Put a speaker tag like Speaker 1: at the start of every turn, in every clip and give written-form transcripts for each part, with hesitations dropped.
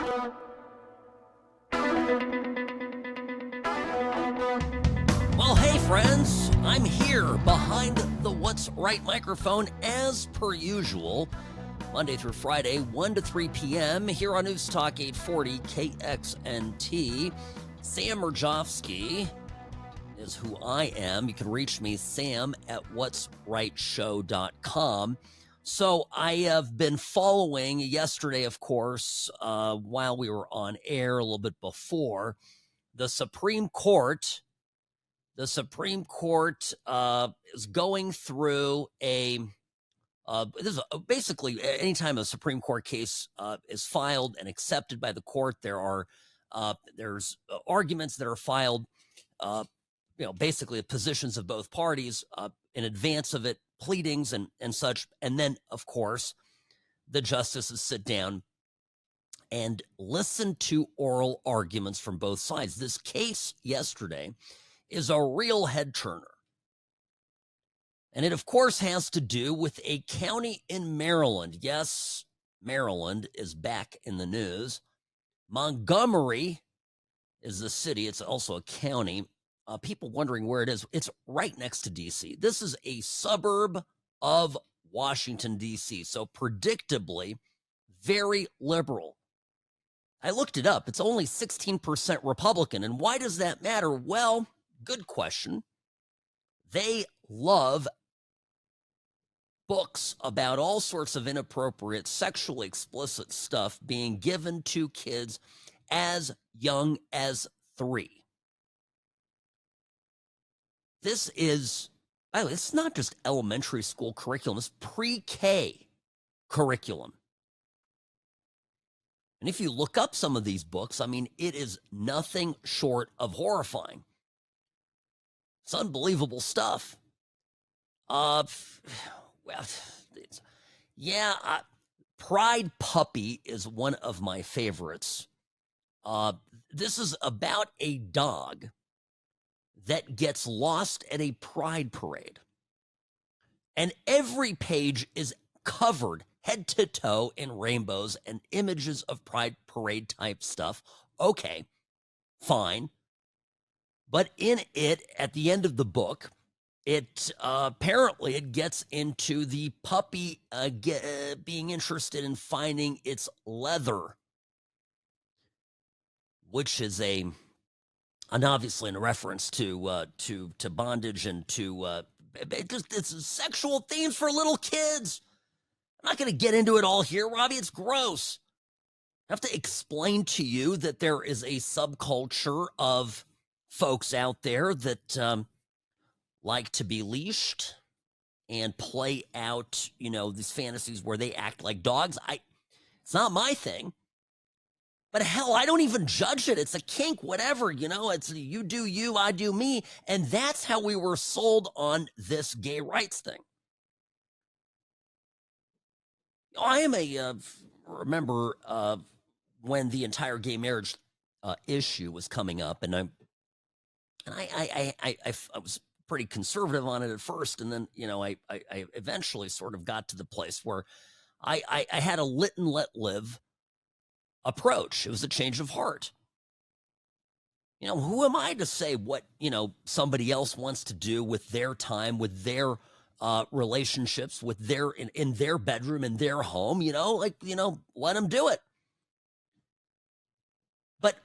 Speaker 1: Well, hey, friends, I'm here behind the What's Right microphone as per usual, Monday through Friday, 1 to 3 p.m. here on News Talk 840 KXNT. Sam Murjovsky is who I am. You can reach me, Sam, at what'srightshow.com. So I have been following yesterday, of course, while we were on air a little bit before, the Supreme Court. The Supreme Court is going through this is basically anytime a Supreme Court case is filed and accepted by the court, there's arguments that are filed, basically the positions of both parties in advance of it, pleadings and such, and then of course the justices sit down and listen to oral arguments from both sides. This case yesterday is a real head turner. And it, of course, has to do with a county in Maryland. Yes, Maryland is back in the news. Montgomery is the city. It's also a county. People wondering where it is. It's right next to D.C. This is a suburb of Washington, D.C. So predictably, very liberal. I looked it up. It's only 16% Republican. And why does that matter? Well, good question. They love books about all sorts of inappropriate, sexually explicit stuff being given to kids as young as 3. This is, by the way, it's not just elementary school curriculum, it's pre-K curriculum. And if you look up some of these books, I mean, it is nothing short of horrifying. It's unbelievable stuff. Pride Puppy is one of my favorites. This is about a dog that gets lost at a pride parade. And every page is covered head to toe in rainbows and images of pride parade type stuff. Okay, fine. But in it, at the end of the book, it apparently it gets into the puppy being interested in finding its leather, which is and obviously in reference to bondage and to it's sexual themes for little kids. I'm not going to get into it all here, Robbie. It's gross. I have to explain to you that there is a subculture of folks out there that like to be leashed and play out, these fantasies where they act like dogs. It's not my thing. But hell, I don't even judge it. It's a kink, whatever, it's you do you, I do me. And that's how we were sold on this gay rights thing. I am remember when the entire gay marriage issue was coming up, and I was pretty conservative on it at first, and then I eventually sort of got to the place where I had a lit and let live approach. It was a change of heart. Who am I to say what somebody else wants to do with their time, with their relationships, with their in their bedroom, in their home? Let them do it. But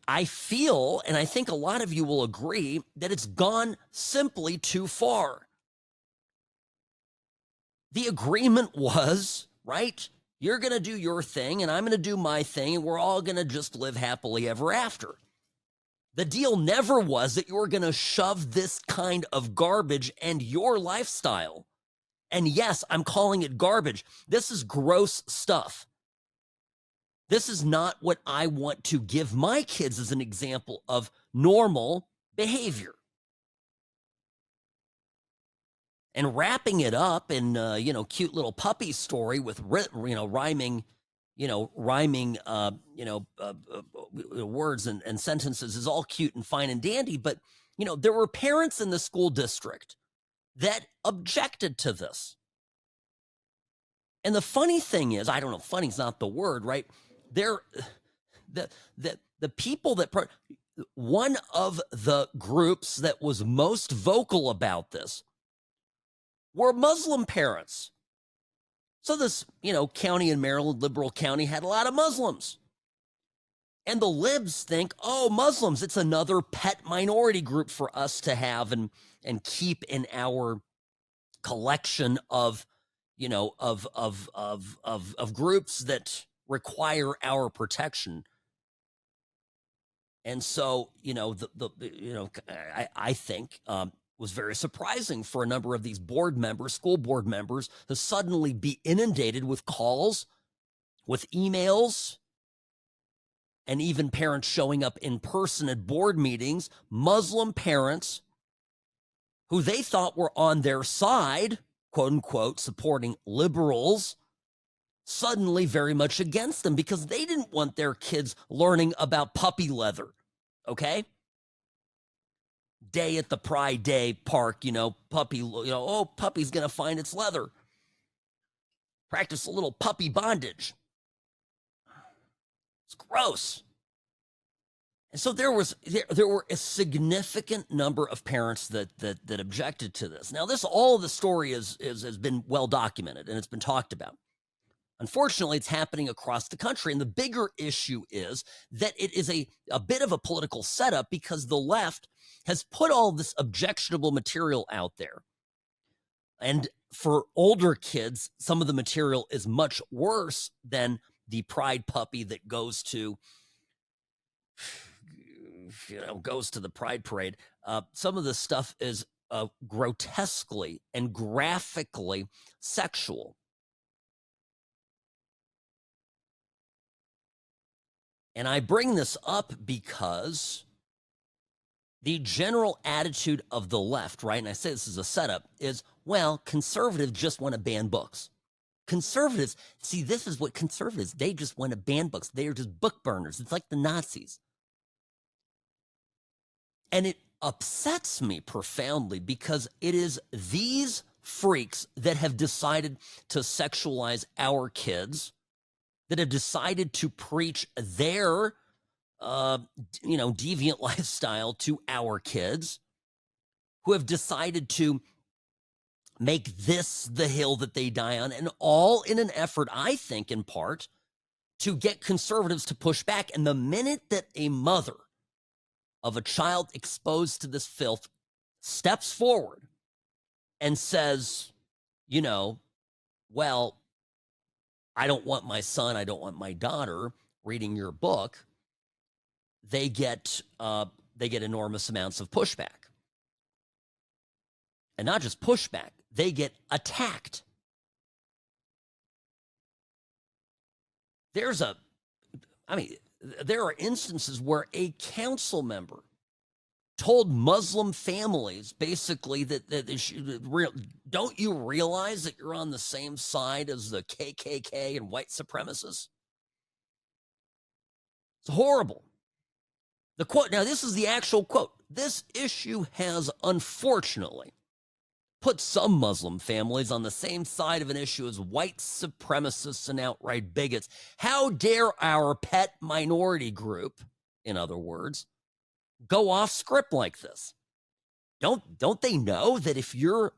Speaker 1: I feel, and I think a lot of you will agree, that it's gone simply too far. The agreement was, right, you're going to do your thing, and I'm going to do my thing, and we're all going to just live happily ever after. The deal never was that you were going to shove this kind of garbage and your lifestyle. And yes, I'm calling it garbage. This is gross stuff. This is not what I want to give my kids as an example of normal behavior. And wrapping it up in, cute little puppy story with, rhyming words and sentences is all cute and fine and dandy. But, there were parents in the school district that objected to this. And the funny thing is, I don't know, funny's not the word, right? the people that one of the groups that was most vocal about this were Muslim parents. So this, county in Maryland, liberal county, had a lot of Muslims. And the libs think, oh, Muslims, it's another pet minority group for us to have and keep in our collection of, of groups that require our protection. And so, I think was very surprising for a number of these school board members, to suddenly be inundated with calls, with emails, and even parents showing up in person at board meetings, Muslim parents who they thought were on their side, quote unquote, supporting liberals, suddenly very much against them because they didn't want their kids learning about puppy leather. Okay? Day at the Pride Day park, puppy, puppy's going to find its leather. Practice a little puppy bondage. It's gross. And so there were a significant number of parents that objected to this. Now, all of the story has been well documented and it's been talked about. Unfortunately, it's happening across the country. And the bigger issue is that it is a bit of a political setup because the left has put all this objectionable material out there. And for older kids, some of the material is much worse than the pride puppy that goes to the pride parade. Some of this stuff is grotesquely and graphically sexual. And I bring this up because the general attitude of the left, right, and I say this is a setup, is, well, conservatives just want to ban books. Conservatives, see, this is what conservatives, they just want to ban books. They are just book burners. It's like the Nazis. And it upsets me profoundly because it is these freaks that have decided to sexualize our kids, that have decided to preach their, deviant lifestyle to our kids, who have decided to make this the hill that they die on, and all in an effort, I think, in part, to get conservatives to push back. And the minute that a mother of a child exposed to this filth steps forward and says, well, I don't want my son, I don't want my daughter reading your book, they get enormous amounts of pushback. And not just pushback, they get attacked. There are instances where a council member told Muslim families basically that don't you realize that you're on the same side as the KKK and white supremacists? It's horrible. The quote, now this is the actual quote. This issue has unfortunately put some Muslim families on the same side of an issue as white supremacists and outright bigots. How dare our pet minority group, in other words, go off script like this? Don't they know that if you're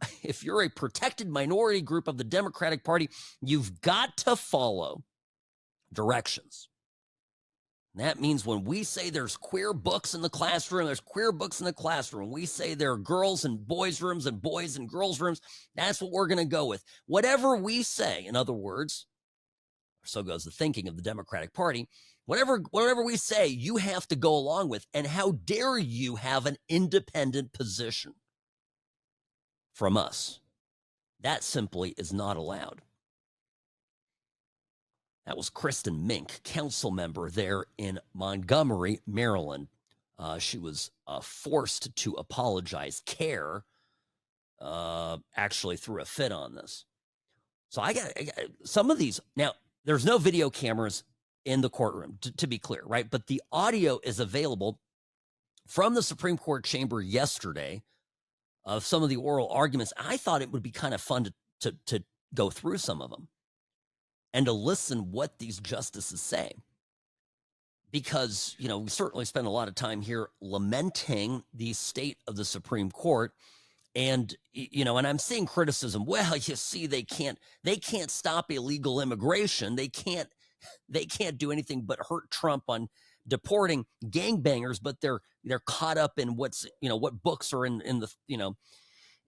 Speaker 1: a protected minority group of the Democratic Party, you've got to follow directions? And that means when we say there's queer books in the classroom, there's queer books in the classroom. We say there are girls and boys rooms and boys and girls rooms. That's what we're going to go with. Whatever we say, in other words, so goes the thinking of the Democratic Party, whatever we say, you have to go along with. And how dare you have an independent position from us? That simply is not allowed. That was Kristen Mink, council member there in Montgomery, Maryland. She was forced to apologize. CARE actually threw a fit on this. So I got some of these. Now, there's no video cameras in the courtroom, to be clear, right? But the audio is available from the Supreme Court chamber yesterday of some of the oral arguments. I thought it would be kind of fun to go through some of them and to listen what these justices say. because, we certainly spend a lot of time here lamenting the state of the Supreme Court. And, and I'm seeing criticism. Well, you see, they can't stop illegal immigration. They can't do anything but hurt Trump on deporting gangbangers, but they're caught up in what books are in the,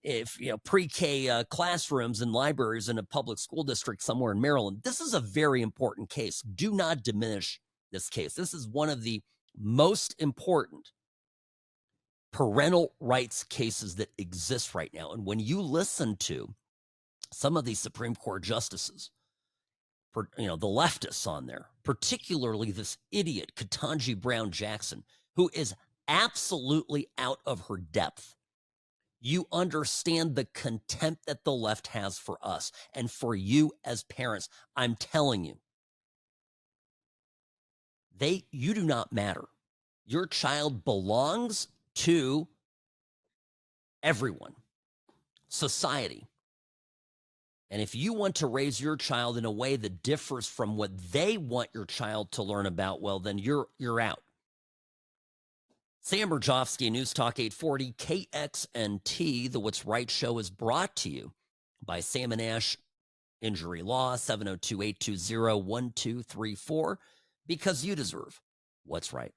Speaker 1: if pre-K classrooms and libraries in a public school district somewhere in Maryland. This is a very important case. Do not diminish this case. This is one of the most important parental rights cases that exist right now. And when you listen to some of these Supreme Court justices, the leftists on there, particularly this idiot, Ketanji Brown Jackson, who is absolutely out of her depth, you understand the contempt that the left has for us and for you as parents. I'm telling you, you do not matter. Your child belongs to everyone, society. And if you want to raise your child in a way that differs from what they want your child to learn about, well, then you're out. Sam Rajovsky, News Talk 840, KXNT, the What's Right show is brought to you by Sam and Ash Injury Law, 702-820-1234, because you deserve what's right.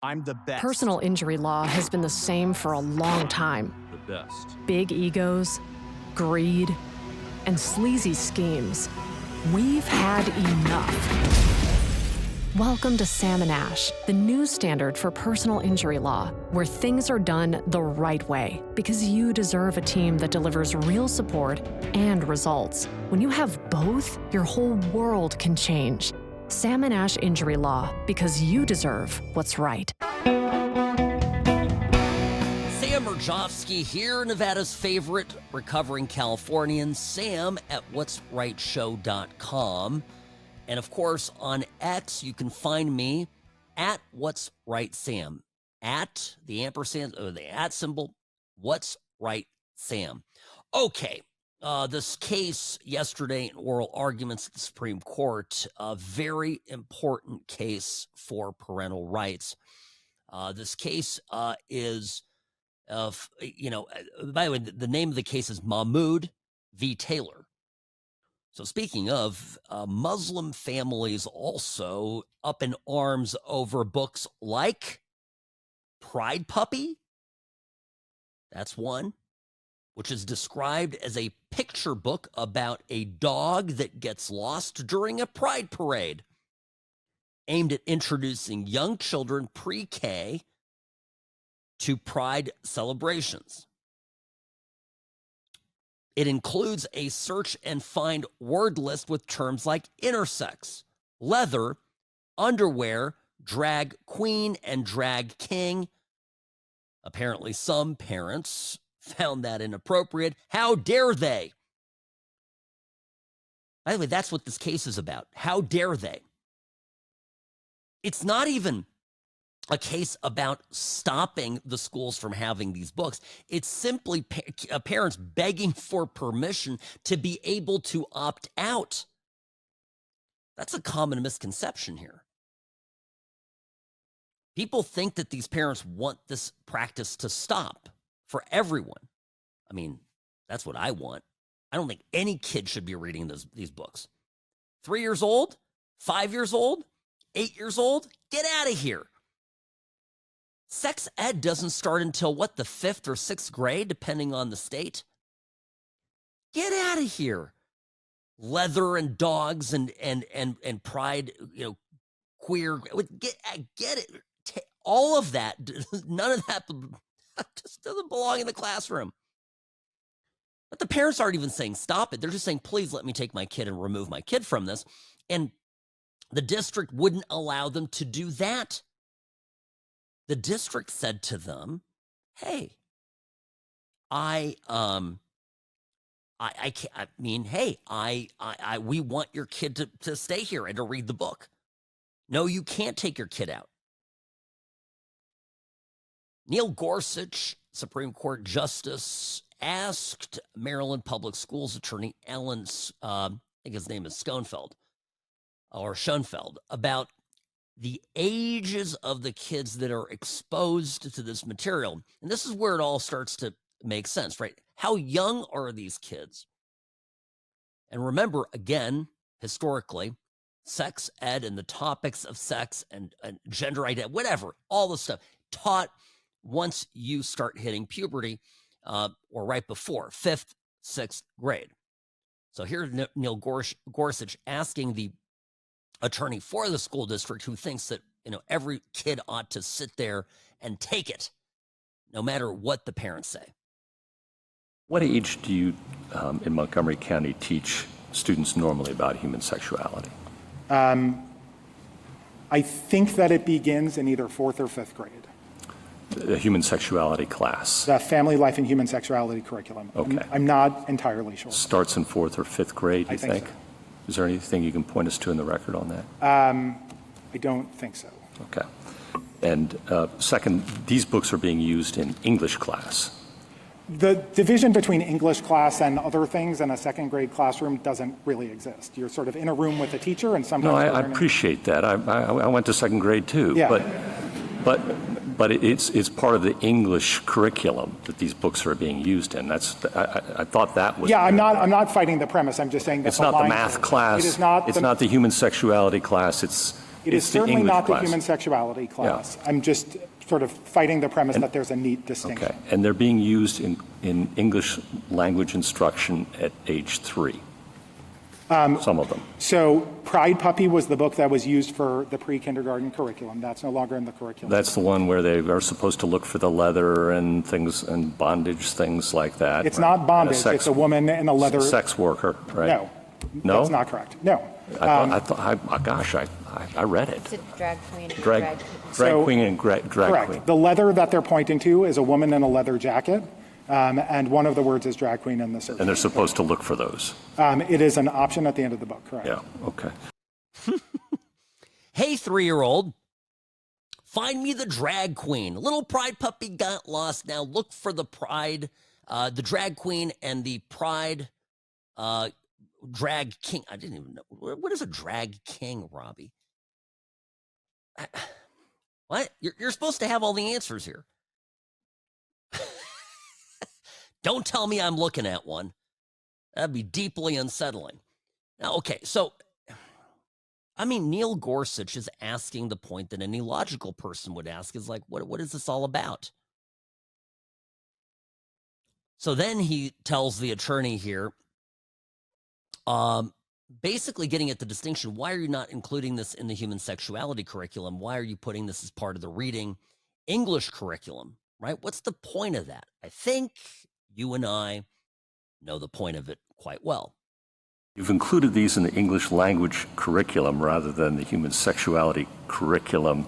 Speaker 2: I'm the best.
Speaker 3: Personal injury law has been the same for a long time.
Speaker 2: The best.
Speaker 3: Big egos, greed, and sleazy schemes. We've had enough. Welcome to Sam and Ash, the new standard for personal injury law, where things are done the right way, because you deserve a team that delivers real support and results. When you have both, your whole world can change. Sam and Ash Injury Law, because you deserve what's right.
Speaker 1: Sam Rajovsky here, Nevada's favorite recovering Californian, Sam at what'srightshow.com. And of course, on X, you can find me at What's Right Sam, at the ampersand, or the at symbol, What's Right Sam. Okay. This case yesterday in oral arguments at the Supreme Court, a very important case for parental rights. This case is, by the way, the name of the case is Mahmoud v. Taylor. So speaking of, Muslim families also up in arms over books like Pride Puppy. That's one, which is described as a picture book about a dog that gets lost during a pride parade, aimed at introducing young children pre-K to pride celebrations. It includes a search and find word list with terms like intersex, leather, underwear, drag queen, and drag king. Apparently, some parents found that inappropriate. How dare they? By the way, that's what this case is about. How dare they? It's not even a case about stopping the schools from having these books. It's simply parents begging for permission to be able to opt out. That's a common misconception here. People think that these parents want this practice to stop for everyone. I mean, that's what I want. I don't think any kid should be reading these books. 3 years old, 5 years old, 8 years old, get out of here. Sex ed doesn't start until the 5th or 6th grade, depending on the state. Get out of here. Leather and dogs and pride, queer. Get it. All of that, none of that just doesn't belong in the classroom. But the parents aren't even saying stop it. They're just saying, please let me take my kid and remove my kid from this. And the district wouldn't allow them to do that. The district said to them, hey, we want your kid to stay here and to read the book. No, you can't take your kid out. Neil Gorsuch, Supreme Court Justice, asked Maryland Public Schools Attorney Ellen, I think his name is Schoenfeld, about the ages of the kids that are exposed to this material. And this is where it all starts to make sense, right? How young are these kids? And remember, again, historically, sex ed and the topics of sex and gender identity, whatever, all the stuff taught once you start hitting puberty or right before 5th, 6th grade. So here's Neil Gorsuch asking the attorney for the school district who thinks that, every kid ought to sit there and take it, no matter what the parents say.
Speaker 4: What age do you, in Montgomery County, teach students normally about human sexuality?
Speaker 5: I think that it begins in either 4th or 5th grade.
Speaker 4: The human sexuality class?
Speaker 5: The family life and human sexuality curriculum.
Speaker 4: Okay.
Speaker 5: I'm not entirely sure.
Speaker 4: Starts in 4th or 5th grade, you think?
Speaker 5: So.
Speaker 4: Is there anything you can point us to in the record on that?
Speaker 5: I don't think so.
Speaker 4: Okay. And second, these books are being used in English class.
Speaker 5: The division between English class and other things in a 2nd grade classroom doesn't really exist. You're sort of in a room with a teacher and sometimes...
Speaker 4: No, I appreciate that. I went to 2nd grade too.
Speaker 5: Yeah.
Speaker 4: But it's part of the English curriculum that these books are being used in. I thought that was...
Speaker 5: Yeah, I'm not fighting the premise. I'm just saying that
Speaker 4: it's not the math class.
Speaker 5: It is not.
Speaker 4: It's not the human sexuality class.
Speaker 5: It is certainly not the human
Speaker 4: class.
Speaker 5: Sexuality class.
Speaker 4: Yeah.
Speaker 5: I'm just sort of fighting the premise that there's a neat distinction.
Speaker 4: Okay, and they're being used in English language instruction at age 3. Some of them.
Speaker 5: So Pride Puppy was the book that was used for the pre-kindergarten curriculum. That's no longer in the curriculum.
Speaker 4: That's the one where they are supposed to look for the leather and things and bondage, things like that.
Speaker 5: It's not bondage. It's a woman in a leather...
Speaker 4: Sex worker, right?
Speaker 5: No, that's not correct. No.
Speaker 4: I read it.
Speaker 6: It's a drag queen.
Speaker 4: Drag queen and drag
Speaker 5: correct.
Speaker 4: queen.
Speaker 5: The leather that they're pointing to is a woman in a leather jacket, and one of the words is drag queen in the search.
Speaker 4: And they're supposed to look for those.
Speaker 5: It is an option at the end of the book, correct?
Speaker 4: Yeah, okay.
Speaker 1: Hey, 3-year-old, find me the drag queen. Little Pride Puppy got lost. Now look for the Pride, the drag queen and the Pride drag king. I didn't even know. What is a drag king, Robbie? What? You're supposed to have all the answers here. Don't tell me I'm looking at one. That'd be deeply unsettling. Now, okay, so, Neil Gorsuch is asking the point that any logical person would ask is like, what is this all about? So then he tells the attorney here, basically getting at the distinction, why are you not including this in the human sexuality curriculum? Why are you putting this as part of the reading English curriculum, right? What's the point of that? I think you and I know the point of it quite well.
Speaker 4: You've included these in the English language curriculum rather than the human sexuality curriculum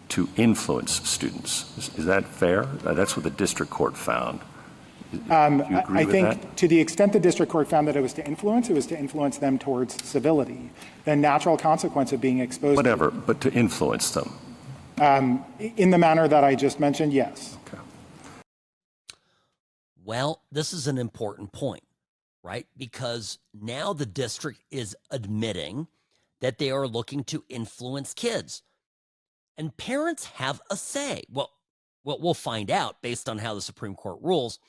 Speaker 4: to influence students. Is that fair? That's what the district court found.
Speaker 5: I think to the extent the district court found that it was to influence them towards civility. The natural consequence of being exposed
Speaker 4: Whatever, but to influence them.
Speaker 5: In the manner that I just mentioned, yes.
Speaker 4: Okay.
Speaker 1: Well, this is an important point, right? Because now the district is admitting that they are looking to influence kids. And parents have a say. Well, we'll find out based on how the Supreme Court rules.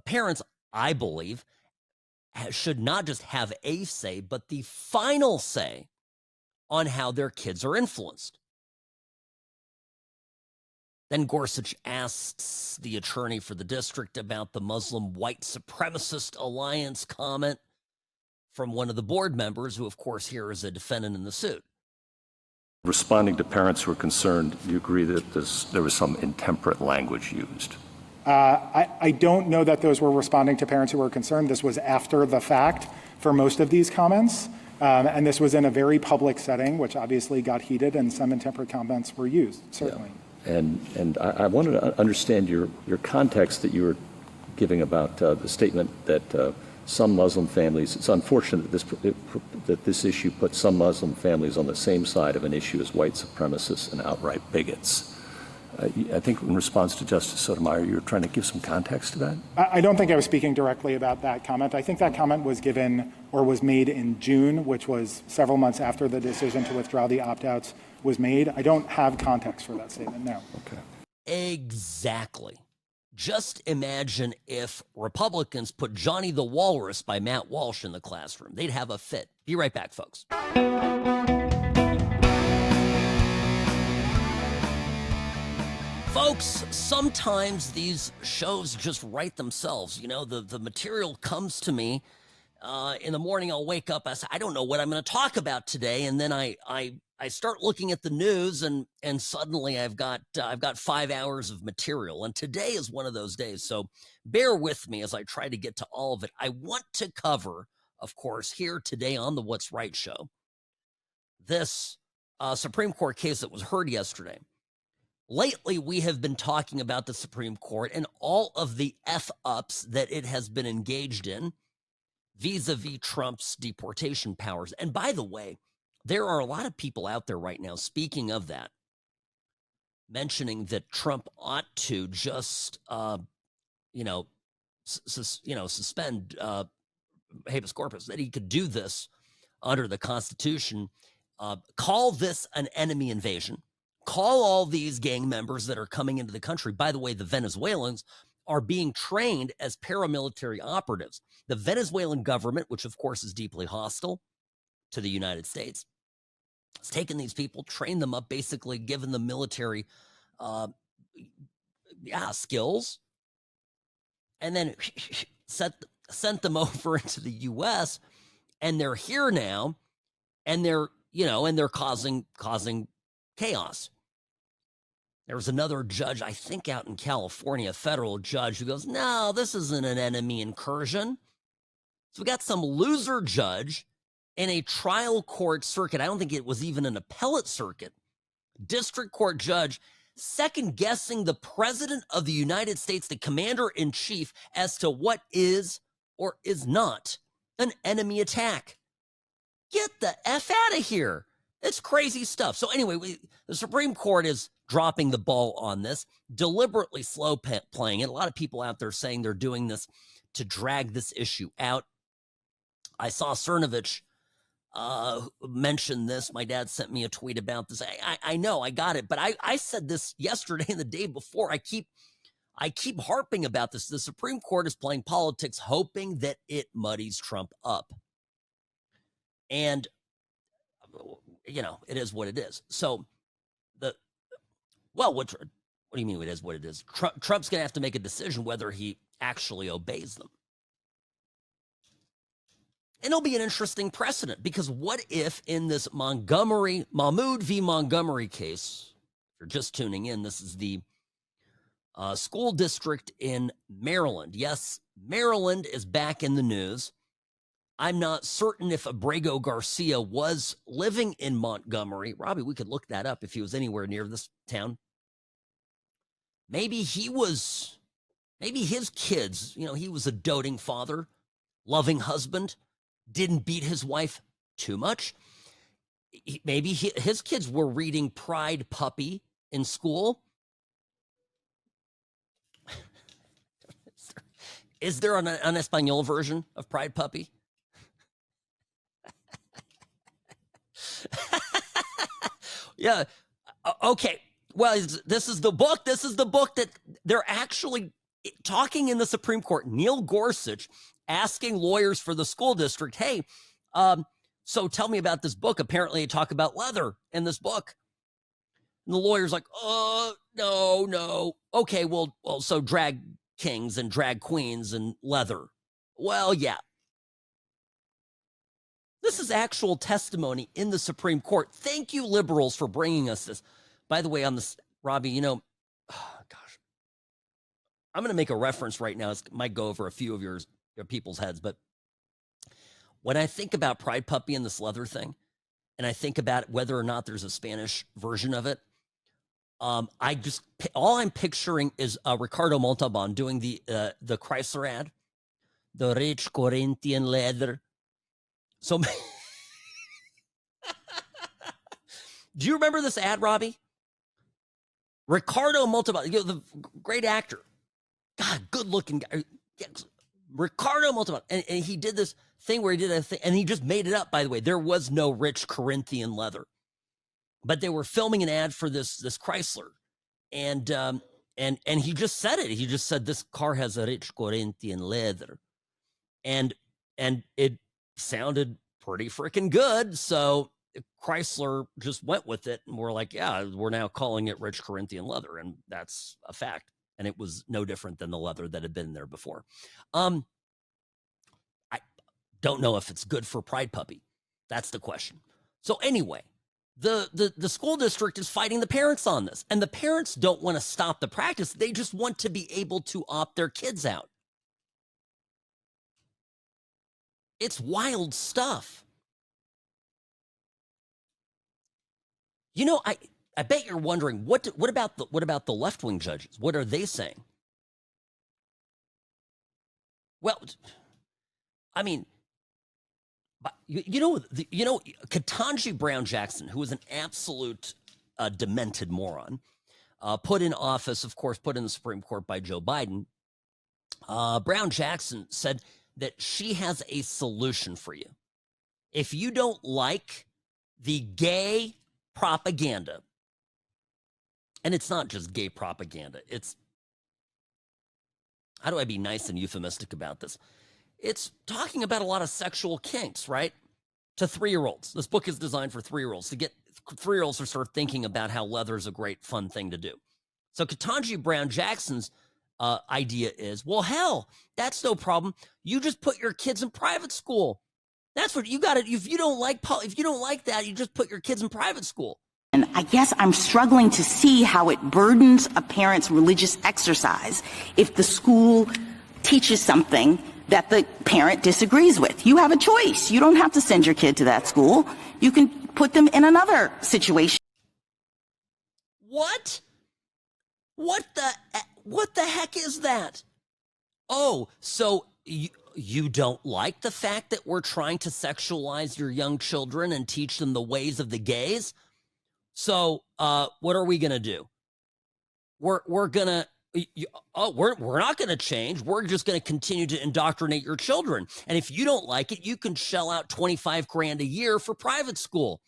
Speaker 1: Parents, I believe, should not just have a say, but the final say on how their kids are influenced. Then Gorsuch asks the attorney for the district about the Muslim white supremacist alliance comment from one of the board members, who, of course, here is a defendant in the suit.
Speaker 4: Responding to parents who are concerned, you agree that there was some intemperate language used?
Speaker 5: I don't know that those were responding to parents who were concerned. This was after the fact for most of these comments. And this was in a very public setting, which obviously got heated, and some intemperate comments were used, certainly.
Speaker 4: Yeah. And I wanted to understand your context that you were giving about the statement that some Muslim families, it's unfortunate that this issue puts some Muslim families on the same side of an issue as white supremacists and outright bigots. I think in response to Justice Sotomayor, you were trying to give some context to that?
Speaker 5: I don't think I was speaking directly about that comment. I think that comment was given or was made in June, which was several months after the decision to withdraw the opt-outs was made. I don't have context for that statement, no.
Speaker 4: Okay.
Speaker 1: Exactly. Just imagine if Republicans put Johnny the Walrus by Matt Walsh in the classroom. They'd have a fit. Be right back, folks. Folks, sometimes these shows just write themselves. You know, the material comes to me. In the morning, I'll wake up. I say, I don't know what I'm going to talk about today. And then I start looking at the news, and suddenly I've got 5 hours of material. And today is one of those days. So bear with me as I try to get to all of it. I want to cover, of course, here today on the What's Right show, this Supreme Court case that was heard yesterday. Lately, we have been talking about the Supreme Court and all of the F-ups that it has been engaged in vis-a-vis Trump's deportation powers. And by the way, there are a lot of people out there right now, speaking of that, mentioning that Trump ought to just, suspend habeas corpus, that he could do this under the Constitution, call this an enemy invasion, call all these gang members that are coming into the country. By the way, the Venezuelans are being trained as paramilitary operatives. The Venezuelan government, which of course is deeply hostile to the United States, has taken these people, trained them up, basically given them military skills, and then sent them over into the U.S., and they're here now, and they're causing chaos. There was another judge, I think out in California, a federal judge, who goes, no, this isn't an enemy incursion. So we got some loser judge in a trial court circuit. I don't think it was even an appellate circuit. District court judge second-guessing the president of the United States, the commander-in-chief, as to what is or is not an enemy attack. Get the F out of here. It's crazy stuff. So anyway, the Supreme Court is dropping the ball on this, deliberately slow playing it. A lot of people out there saying they're doing this to drag this issue out. I saw Cernovich mention this. My dad sent me a tweet about this. I know, I got it. But I said this yesterday and the day before. I keep harping about this. The Supreme Court is playing politics, hoping that it muddies Trump up. And, it is what it is. So what do you mean it is what it is? Trump's going to have to make a decision whether he actually obeys them. And it'll be an interesting precedent, because what if in this Mahmoud v. Montgomery case, if you're just tuning in, this is the school district in Maryland. Yes, Maryland is back in the news. I'm not certain if Abrego Garcia was living in Montgomery. Robbie, we could look that up if he was anywhere near this town. Maybe his kids, he was a doting father, loving husband, didn't beat his wife too much. Maybe his kids were reading Pride Puppy in school. Is there an Espanol version of Pride Puppy? Yeah. Okay. Well, this is the book. This is the book that they're actually talking in the Supreme Court. Neil Gorsuch asking lawyers for the school district, hey, so tell me about this book. Apparently they talk about leather in this book. And the lawyer's like, no. Okay, well, so drag kings and drag queens and leather. Well, yeah. This is actual testimony in the Supreme Court. Thank you, liberals, for bringing us this. By the way, on this, Robbie, I'm going to make a reference right now. It might go over a few of your people's heads, but when I think about Pride Puppy and this leather thing, and I think about whether or not there's a Spanish version of it, all I'm picturing is Ricardo Montalban doing the Chrysler ad, the rich Corinthian leather. So, do you remember this ad, Robbie? Ricardo Montalban, the great actor. God, good looking guy. Ricardo Montalban. And he did this thing where he did a thing, and he just made it up, by the way. There was no rich Corinthian leather, but they were filming an ad for this Chrysler, and he just said it. He just said, this car has a rich Corinthian leather, and it sounded pretty freaking good. So Chrysler just went with it, and we're like, yeah, we're now calling it rich Corinthian leather, and that's a fact. And it was no different than the leather that had been there before. I don't know if it's good for Pride Puppy. That's the question. So anyway, the school district is fighting the parents on this, and the parents don't want to stop the practice. They just want to be able to opt their kids out. It's wild stuff. You know, I bet you're wondering, what about the left-wing judges? What are they saying? Well, I mean, you know, Ketanji Brown Jackson, who was an absolute demented moron, put in office, of course, put in the Supreme Court by Joe Biden. Brown Jackson said that she has a solution for you. If you don't like the gay propaganda, and it's not just gay propaganda, it's, how do I be nice and euphemistic about this? It's talking about a lot of sexual kinks, right? To 3-year-olds. This book is designed for 3-year-olds, to get 3-year-olds to start thinking about how leather is a great, fun thing to do. So Ketanji Brown Jackson's idea is, well, hell, that's no problem. You just put your kids in private school. That's what you got to. If you don't like that, you just put your kids in private school.
Speaker 6: And I guess I'm struggling to see how it burdens a parent's religious exercise if the school teaches something that the parent disagrees with. You have a choice. You don't have to send your kid to that school. You can put them in another situation.
Speaker 1: What? What the heck is that? Oh, so you don't like the fact that we're trying to sexualize your young children and teach them the ways of the gays? So, what are we gonna do? We're not gonna change. We're just gonna continue to indoctrinate your children. And if you don't like it, you can shell out $25,000 a year for private school.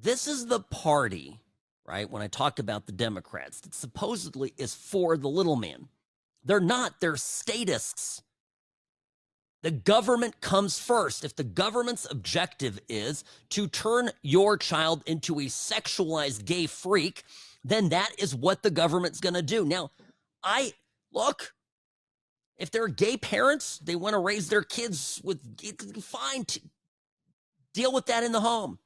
Speaker 1: This is the party, right? When I talked about the Democrats, that supposedly is for the little man. They're not. They're statists. The government comes first. If the government's objective is to turn your child into a sexualized gay freak, then that is what the government's going to do. Now, look, if they're gay parents, they want to raise their kids with, fine, deal with that in the home.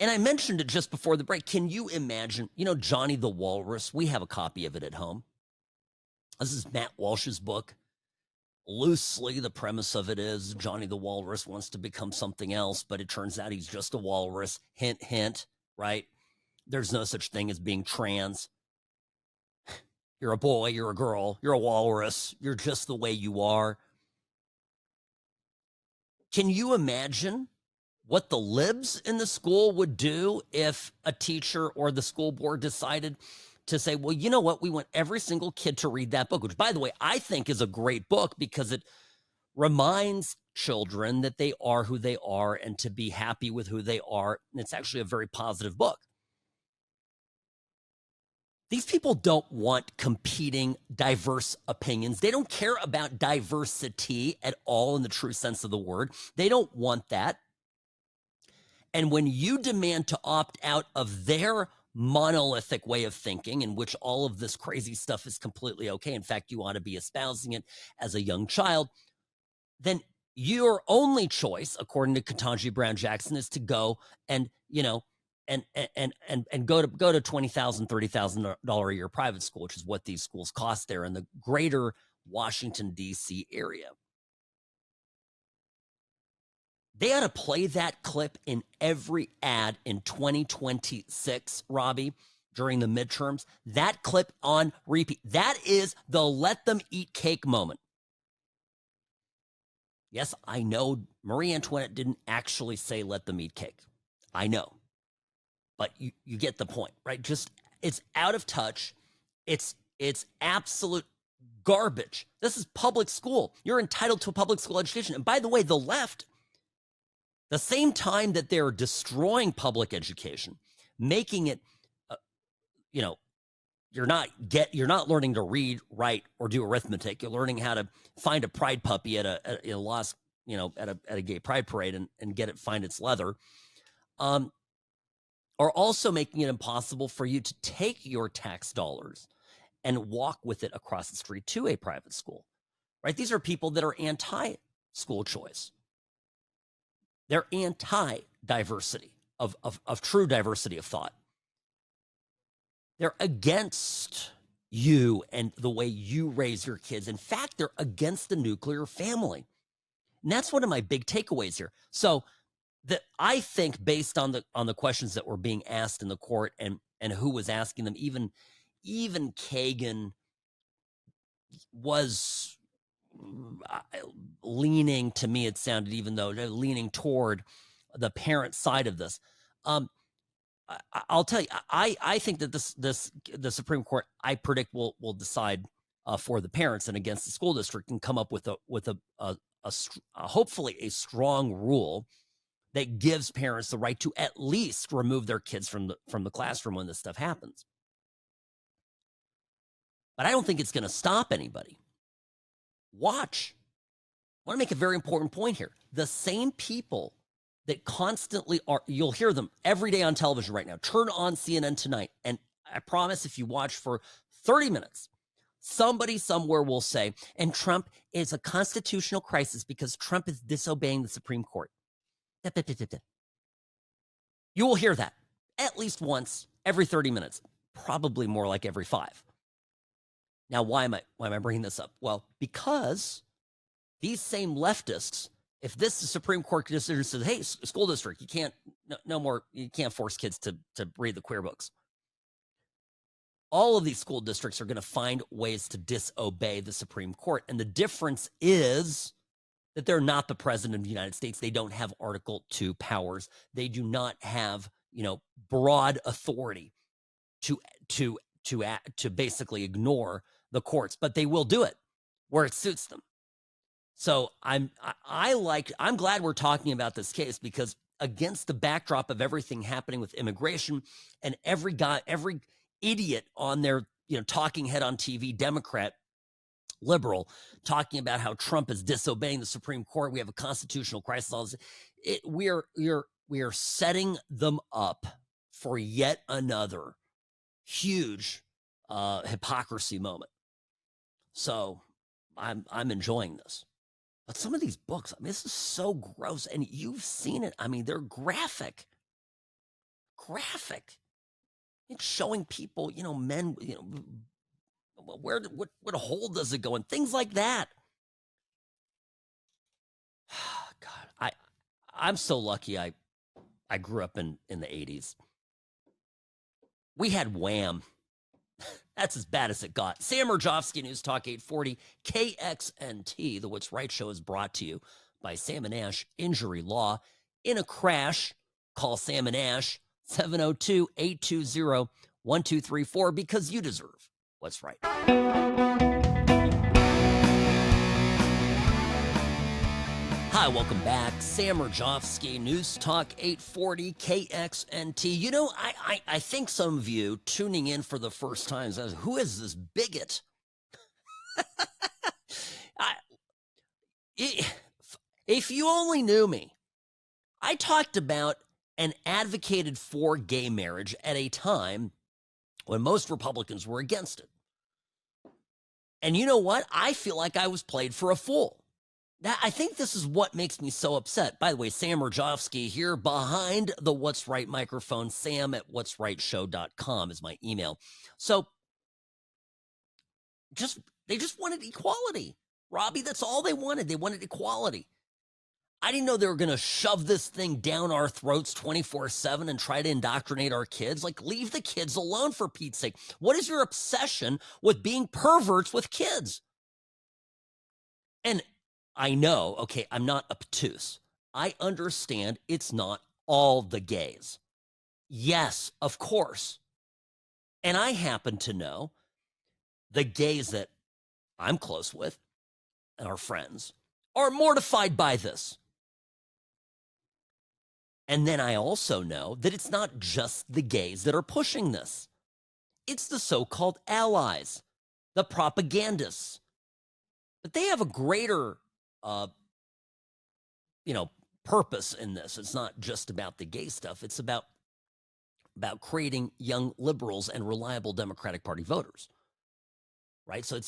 Speaker 1: And I mentioned it just before the break. Can you imagine, Johnny the Walrus? We have a copy of it at home. This is Matt Walsh's book. Loosely, the premise of it is Johnny the Walrus wants to become something else, but it turns out he's just a walrus. Hint, hint, right? There's no such thing as being trans. You're a boy, you're a girl, you're a walrus. You're just the way you are. Can you imagine what the libs in the school would do if a teacher or the school board decided to say, well, you know what? We want every single kid to read that book, which, by the way, I think is a great book because it reminds children that they are who they are and to be happy with who they are. And it's actually a very positive book. These people don't want competing, diverse opinions. They don't care about diversity at all in the true sense of the word. They don't want that. And when you demand to opt out of their monolithic way of thinking, in which all of this crazy stuff is completely okay, in fact, you ought to be espousing it as a young child, then your only choice, according to Ketanji Brown Jackson, is to go and, go to $20,000, $30,000 a year private school, which is what these schools cost there in the greater Washington, D.C. area. They ought to play that clip in every ad in 2026, Robbie, during the midterms. That clip on repeat. That is the let them eat cake moment. Yes, I know Marie Antoinette didn't actually say let them eat cake. I know. But you get the point, right? Just, it's out of touch. It's It's absolute garbage. This is public school. You're entitled to a public school education. And by the way, the left, the same time that they're destroying public education, making it, you're not learning to read, write, or do arithmetic. You're learning how to find a pride puppy at a gay pride parade and get it, find its leather. Are also making it impossible for you to take your tax dollars and walk with it across the street to a private school, right? These are people that are anti-school choice. They're anti-diversity of true diversity of thought. They're against you and the way you raise your kids. In fact, they're against the nuclear family. And that's one of my big takeaways here. So I think based on the questions that were being asked in the court and who was asking them, even Kagan was leaning, to me it sounded, even though they're leaning toward the parent side of this. I'll tell you, I think that the Supreme Court, I predict, will decide for the parents and against the school district, and come up with a hopefully a strong rule that gives parents the right to at least remove their kids from the classroom when this stuff happens. But I don't think it's going to stop anybody. Watch. I want to make a very important point here. The same people that constantly you'll hear them every day on television right now. Turn on CNN tonight, and I promise if you watch for 30 minutes, somebody somewhere will say, and Trump is a constitutional crisis because Trump is disobeying the Supreme Court. You will hear that at least once every 30 minutes, probably more like every 5. Now, why am I bringing this up? Well, because these same leftists, if this Supreme Court decision says, hey, school district, you can't, no more, you can't force kids to read the queer books. All of these school districts are going to find ways to disobey the Supreme Court. And the difference is that they're not the president of the United States. They don't have Article 2 powers. They do not have, broad authority to basically ignore the courts, but they will do it where it suits them. So I'm glad we're talking about this case, because against the backdrop of everything happening with immigration and every idiot on their talking head on TV, Democrat, liberal, talking about how Trump is disobeying the Supreme Court, we have a constitutional crisis. We are setting them up for yet another huge hypocrisy moment. So I'm enjoying this. But some of these books, this is so gross, and you've seen it. They're graphic. It's showing people, men, what hole does it go in? Things like that. God, I'm so lucky I grew up in the 80s. We had Wham. That's as bad as it got. Sam Murjovsky, News Talk 840, KXNT. The What's Right Show is brought to you by Sam and Ash Injury Law. In a crash, call Sam and Ash, 702-820-1234, because you deserve what's right. Hi, welcome back. Sam Murjovsky, News Talk 840 KXNT. I think some of you tuning in for the first time says, who is this bigot? If you only knew me, I talked about and advocated for gay marriage at a time when most Republicans were against it. And you know what? I feel like I was played for a fool. I think this is what makes me so upset. By the way, Sam Murjovsky here behind the What's Right microphone. Sam@what'srightshow.com is my email. So they just wanted equality. Robbie, that's all they wanted. They wanted equality. I didn't know they were going to shove this thing down our throats 24/7 and try to indoctrinate our kids. Like, leave the kids alone, for Pete's sake. What is your obsession with being perverts with kids? And I know, okay, I'm not obtuse. I understand it's not all the gays. Yes, of course. And I happen to know the gays that I'm close with and our friends are mortified by this. And then I also know that it's not just the gays that are pushing this. It's the so-called allies, the propagandists. But they have a greater, purpose in this. It's not just about the gay stuff. It's about creating young liberals and reliable Democratic Party voters, right? So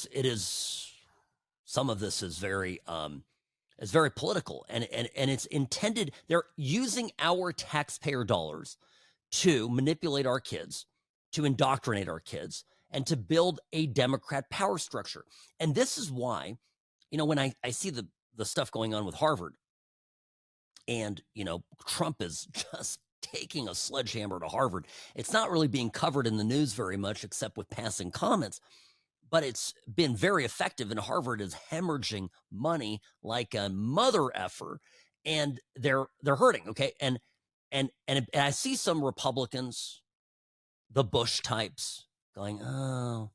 Speaker 1: some of this is very political, and it's intended. They're using our taxpayer dollars to manipulate our kids, to indoctrinate our kids, and to build a Democrat power structure. And this is why, when I see the stuff going on with Harvard, and, Trump is just taking a sledgehammer to Harvard. It's not really being covered in the news very much, except with passing comments, but it's been very effective, and Harvard is hemorrhaging money like a mother effer, and they're hurting, okay? And I see some Republicans, the Bush types, going, oh,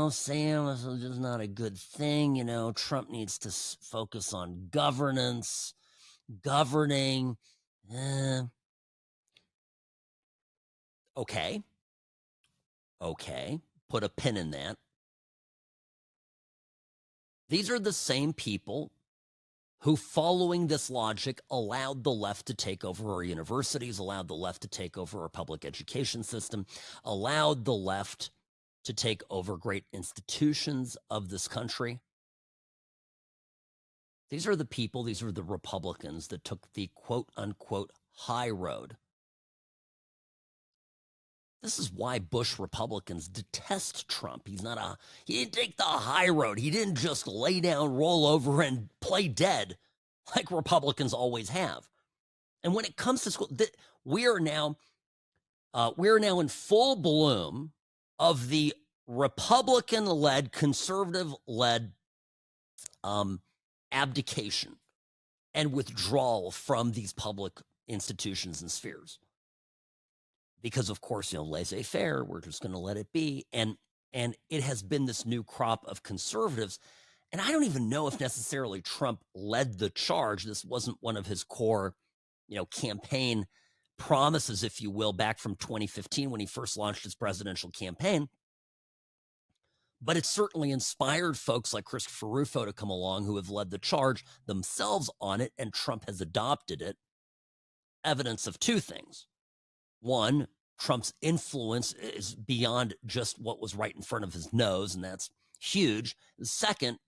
Speaker 1: Sam, this is just not a good thing. Trump needs to focus on governing. Okay. Put a pin in that. These are the same people who, following this logic, allowed the left to take over our universities, allowed the left to take over our public education system, allowed the left to take over great institutions of this country. These are the people, these are the Republicans that took the quote-unquote high road. This is why Bush Republicans detest Trump. He didn't take the high road. He didn't just lay down, roll over, and play dead like Republicans always have. And when it comes to school, we are now in full bloom of the Republican-led, conservative-led abdication and withdrawal from these public institutions and spheres. Because, of course, laissez-faire, we're just going to let it be. And it has been this new crop of conservatives. And I don't even know if necessarily Trump led the charge. This wasn't one of his core, campaign promises, if you will, back from 2015 when he first launched his presidential campaign. But it certainly inspired folks like Christopher Rufo to come along, who have led the charge themselves on it, and Trump has adopted it. Evidence of two things. One, Trump's influence is beyond just what was right in front of his nose, and that's huge. The second,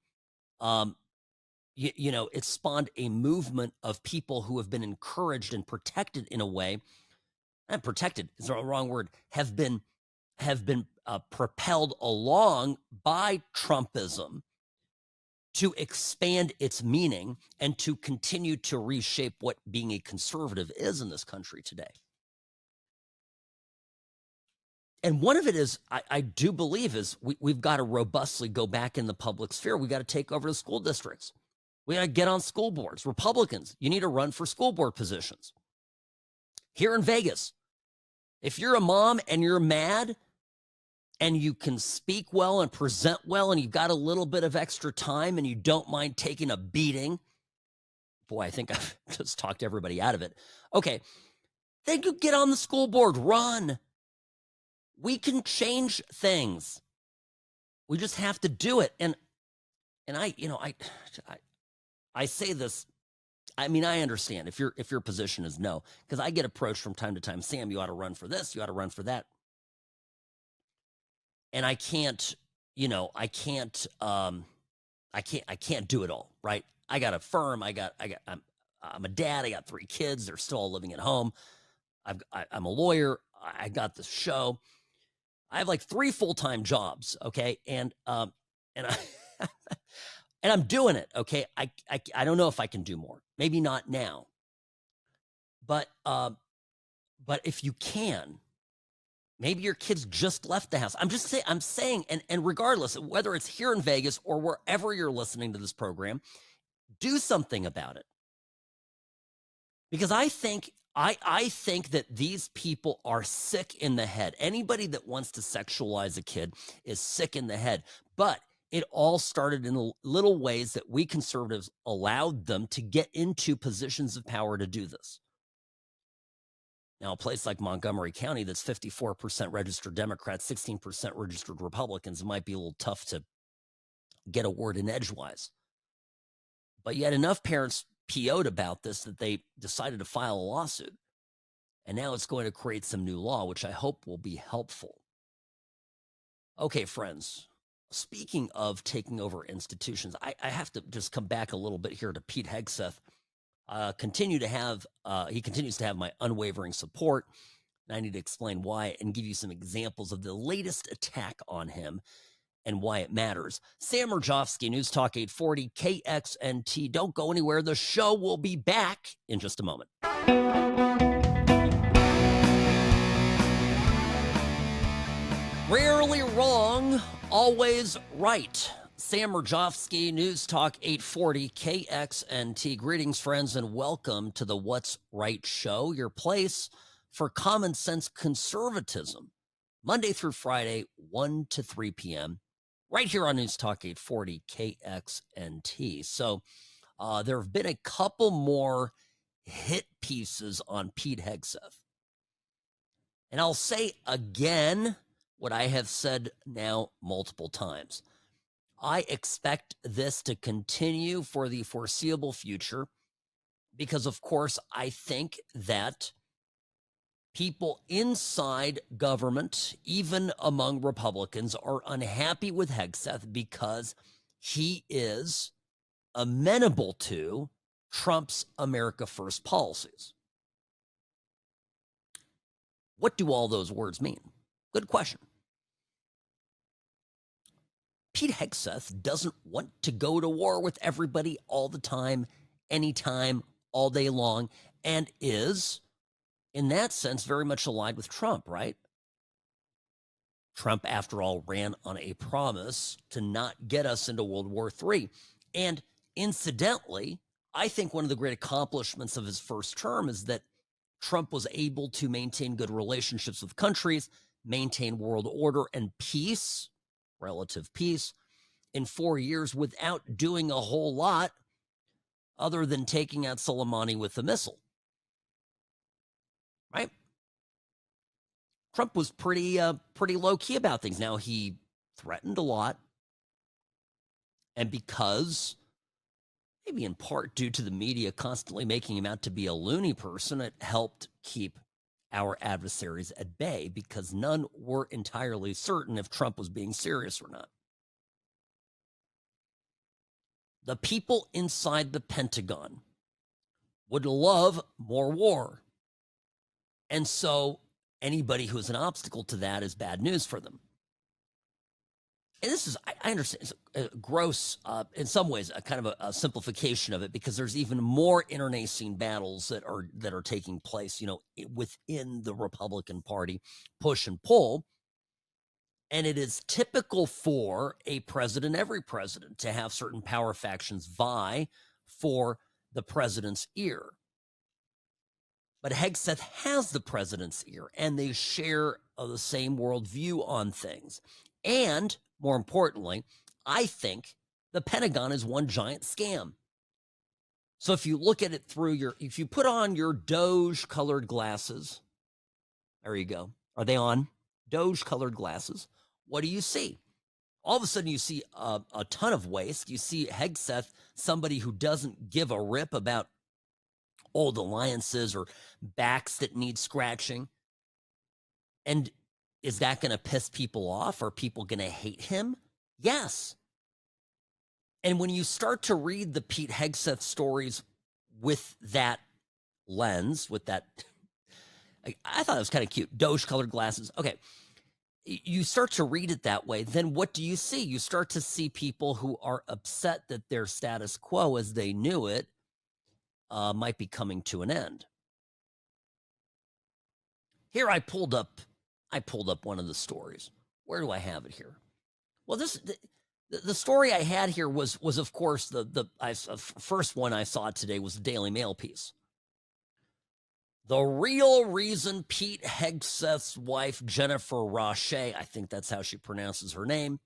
Speaker 1: it spawned a movement of people who have been encouraged and protected in a way, and protected is the wrong word, have been propelled along by Trumpism to expand its meaning and to continue to reshape what being a conservative is in this country today. And one of it is, I do believe, is we've got to robustly go back in the public sphere. We got to take over the school districts. We got to get on school boards. Republicans, you need to run for school board positions. Here in Vegas, if you're a mom and you're mad and you can speak well and present well and you've got a little bit of extra time and you don't mind taking a beating, boy, I think I've just talked everybody out of it. Okay, then you get on the school board, run. We can change things. We just have to do it. And I say this. I mean, I understand if your position is no, because I get approached from time to time. Sam, you ought to run for this. You ought to run for that. And I can't do it all. Right? I got a firm. I'm a dad. I got 3 kids. They're still all living at home. I'm a lawyer. I got this show. I have like 3 full-time jobs, okay? And I and I'm doing it, okay? I don't know if I can do more. Maybe not now. But if you can, maybe your kids just left the house. I'm saying, and regardless, whether it's here in Vegas or wherever you're listening to this program, do something about it. Because I think I think that these people are sick in the head. Anybody that wants to sexualize a kid is sick in the head. But it all started in little ways that we conservatives allowed them to get into positions of power to do this. Now, a place like Montgomery County that's 54% registered Democrats, 16% registered Republicans, it might be a little tough to get a word in edgewise. But yet enough parents PO'd about this that they decided to file a lawsuit. And now it's going to create some new law, which I hope will be helpful. Okay, friends, speaking of taking over institutions, I have to just come back a little bit here to Pete Hegseth. He continues to have my unwavering support. And I need to explain why and give you some examples of the latest attack on him and why it matters. Sam Murjovsky, News Talk 840, KXNT. Don't go anywhere. The show will be back in just a moment. Rarely wrong, always right. Sam Murjovsky, News Talk 840, KXNT. Greetings, friends, and welcome to the What's Right show, your place for common sense conservatism. Monday through Friday, 1 to 3 p.m., right here on News Talk 840 KXNT. So there have been a couple more hit pieces on Pete Hegseth. And I'll say again what I have said now multiple times. I expect this to continue for the foreseeable future because, of course, I think that people inside government, even among Republicans, are unhappy with Hegseth because he is amenable to Trump's America First policies. What do all those words mean? Good question. Pete Hegseth doesn't want to go to war with everybody all the time, anytime, all day long, and is, in that sense, very much aligned with Trump, right? Trump, after all, ran on a promise to not get us into World War III. And incidentally, I think one of the great accomplishments of his first term is that Trump was able to maintain good relationships with countries, maintain world order and peace, relative peace, in 4 years without doing a whole lot other than taking out Soleimani with a missile. Right? Trump was pretty low-key about things. Now, he threatened a lot, and because, maybe in part due to the media constantly making him out to be a loony person, it helped keep our adversaries at bay because none were entirely certain if Trump was being serious or not. The people inside the Pentagon would love more war. And so anybody who's an obstacle to that is bad news for them. And this is, I understand, it's a gross, in some ways, a kind of a simplification of it because there's even more internecine battles that are taking place, within the Republican Party, push and pull. And it is typical for a president, every president, to have certain power factions vie for the president's ear. But Hegseth has the president's ear, and they share the same worldview on things. And, more importantly, I think the Pentagon is one giant scam. So if you look at it through if you put on your Doge-colored glasses, there you go. Are they on? Doge-colored glasses. What do you see? All of a sudden, you see a ton of waste. You see Hegseth, somebody who doesn't give a rip about old alliances or backs that need scratching. And is that going to piss people off? Are people going to hate him? Yes. And when you start to read the Pete Hegseth stories with that lens, with that, I thought it was kind of cute, Doge-colored glasses. Okay. You start to read it that way, then what do you see? You start to see people who are upset that their status quo as they knew it might be coming to an end. Here I pulled up one of the stories. Where do I have it here? Well, the story I had here was of course the first one I saw today was the Daily Mail piece. The real reason Pete Hegseth's wife, Jennifer Roche, I think that's how she pronounces her name,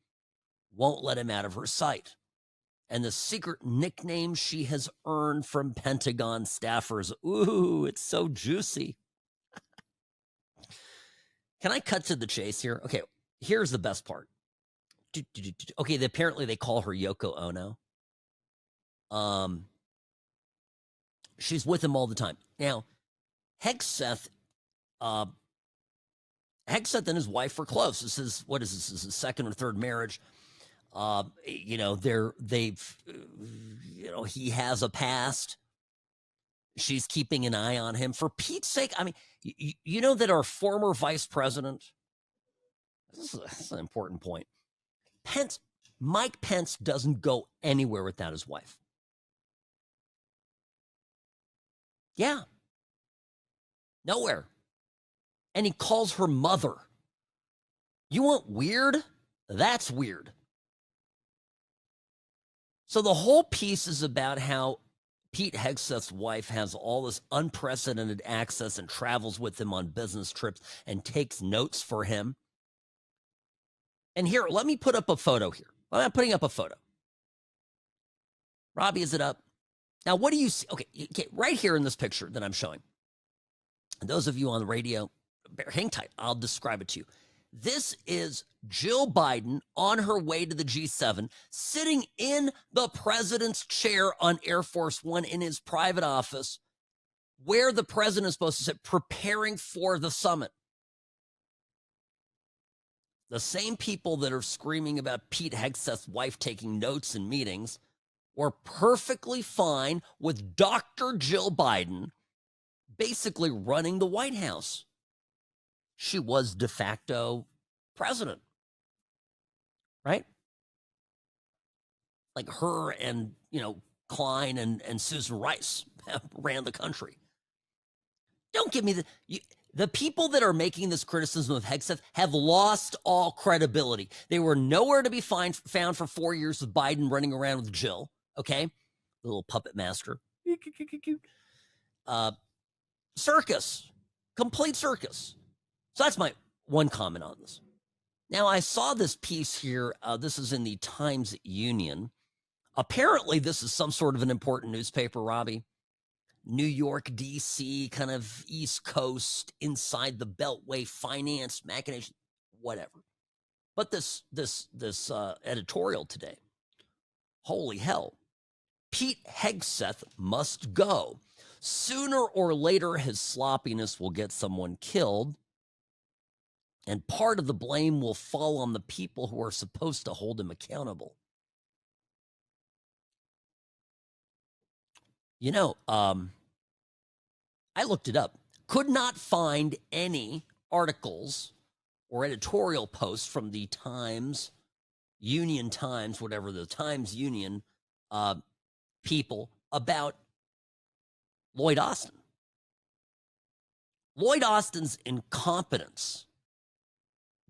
Speaker 1: won't let him out of her sight. And the secret nickname she has earned from Pentagon staffers. Ooh, it's so juicy. Can I cut to the chase here? Okay, here's the best part. Okay, apparently they call her Yoko Ono. She's with him all the time. Now, Hegseth and his wife were close. This is his second or third marriage. He has a past. She's keeping an eye on him. For Pete's sake, I mean, you know that our former vice president, this is an important point, Mike Pence doesn't go anywhere without his wife. Yeah. Nowhere. And he calls her mother. You want weird? That's weird. So the whole piece is about how Pete Hegseth's wife has all this unprecedented access and travels with him on business trips and takes notes for him. And here, let me put up a photo here. I'm putting up a photo. Robbie, is it up? Now, what do you see? Okay, right here in this picture that I'm showing. And those of you on the radio, hang tight. I'll describe it to you. This is Jill Biden on her way to the G7, sitting in the president's chair on Air Force One in his private office, where the president is supposed to sit, preparing for the summit. The same people that are screaming about Pete Hegseth's wife taking notes in meetings were perfectly fine with Dr. Jill Biden basically running the White House. She was de facto president, right? Like her and, Klein and Susan Rice ran the country. Don't give me the people that are making this criticism of Hegseth have lost all credibility. They were nowhere to be found for 4 years with Biden running around with Jill, okay? The little puppet master. Circus. Complete circus. So that's my one comment on this. Now, I saw this piece here. This is in the Times-Union. Apparently, this is some sort of an important newspaper, Robbie. New York, D.C., kind of East Coast, inside the Beltway, finance, machination, whatever. But this editorial today, holy hell, Pete Hegseth must go. Sooner or later, his sloppiness will get someone killed, and part of the blame will fall on the people who are supposed to hold him accountable. I looked it up. Could not find any articles or editorial posts from the Times, Union Times, whatever, the Times Union people about Lloyd Austin. Lloyd Austin's incompetence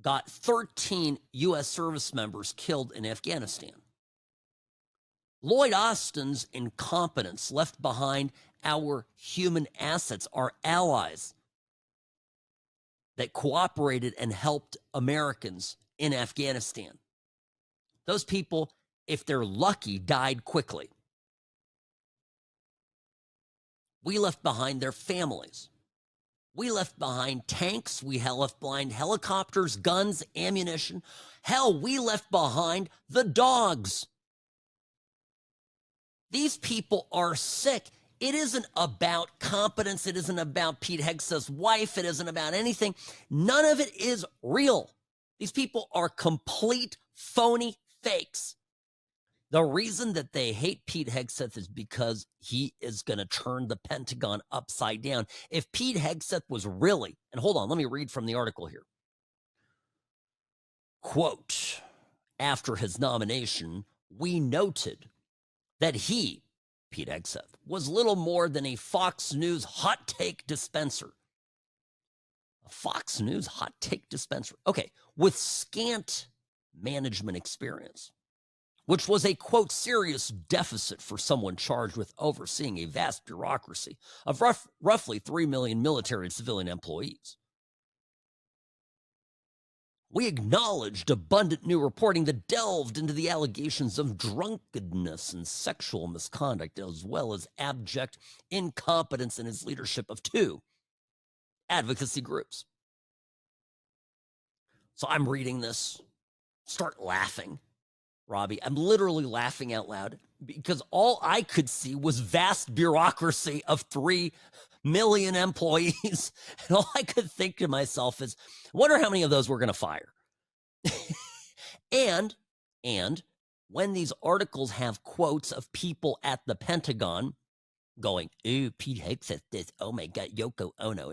Speaker 1: got 13 U.S. service members killed in Afghanistan. Lloyd Austin's incompetence left behind our human assets, our allies that cooperated and helped Americans in Afghanistan. Those people, if they're lucky, died quickly. We left behind their families. We left behind tanks. We left behind helicopters, guns, ammunition. Hell, we left behind the dogs. These people are sick. It isn't about competence. It isn't about Pete Hegseth's wife. It isn't about anything. None of it is real. These people are complete phony fakes. The reason that they hate Pete Hegseth is because he is going to turn the Pentagon upside down. If Pete Hegseth was really, and hold on, let me read from the article here. Quote, after his nomination, we noted that he, Pete Hegseth, was little more than a Fox News hot take dispenser. A Fox News hot take dispenser. Okay, with scant management experience. which was a, quote, serious deficit for someone charged with overseeing a vast bureaucracy of roughly 3 million military and civilian employees. We acknowledged abundant new reporting that delved into the allegations of drunkenness and sexual misconduct, as well as abject incompetence in his leadership of 2 advocacy groups. So I'm reading this, start laughing, Robbie. I'm literally laughing out loud because all I could see was vast bureaucracy of 3 million employees. And all I could think to myself is, I wonder how many of those we're going to fire. and when these articles have quotes of people at the Pentagon going, ooh, Pete Hegseth this, oh my God, Yoko Ono.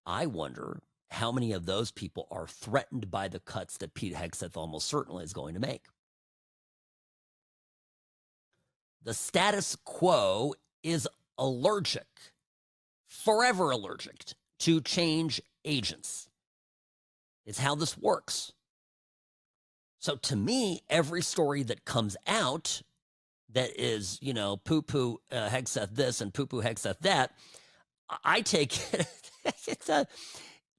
Speaker 1: I wonder how many of those people are threatened by the cuts that Pete Hegseth almost certainly is going to make. The status quo is allergic, forever allergic to change agents. It's how this works. So to me, every story that comes out that is, poo-poo Hegseth this and poo-poo Hegseth that, I take it,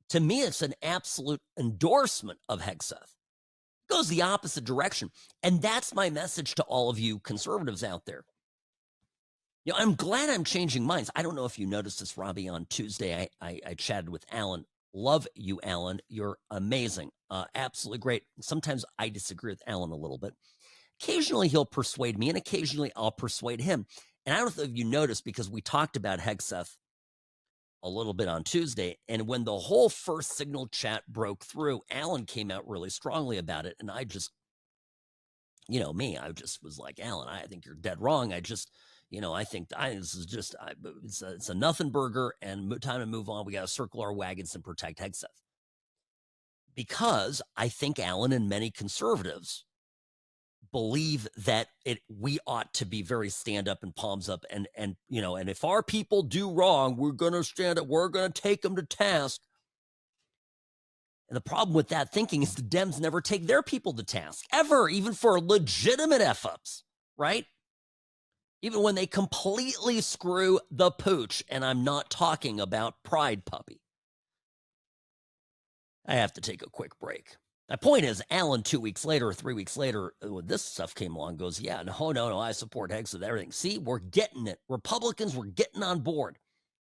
Speaker 1: to me, it's an absolute endorsement of Hegseth. It goes the opposite direction. And that's my message to all of you conservatives out there. I'm glad I'm changing minds. I don't know if you noticed this, Robbie, on Tuesday. I chatted with Alan. Love you, Alan. You're amazing. Absolutely great. Sometimes I disagree with Alan a little bit. Occasionally he'll persuade me, and occasionally I'll persuade him. And I don't know if you noticed, because we talked about Hegseth a little bit on Tuesday, and when the whole first Signal chat broke through, Alan came out really strongly about it, and I just, I just was like, Alan, I think you're dead wrong. I think this is just, it's a nothing burger, and time to move on. We got to circle our wagons and protect Hegseth. Because I think Alan and many conservatives believe that we ought to be very stand up and palms up, and if our people do wrong, we're going to stand up, we're going to take them to task. And the problem with that thinking is the Dems never take their people to task, ever, even for legitimate F-ups, right? Even when they completely screw the pooch, and I'm not talking about Pride Puppy. I have to take a quick break. My point is, Alan, 2 weeks later or 3 weeks later, when this stuff came along, goes, yeah, no, I support Hegseth, everything. See, we're getting it. Republicans, we're getting on board.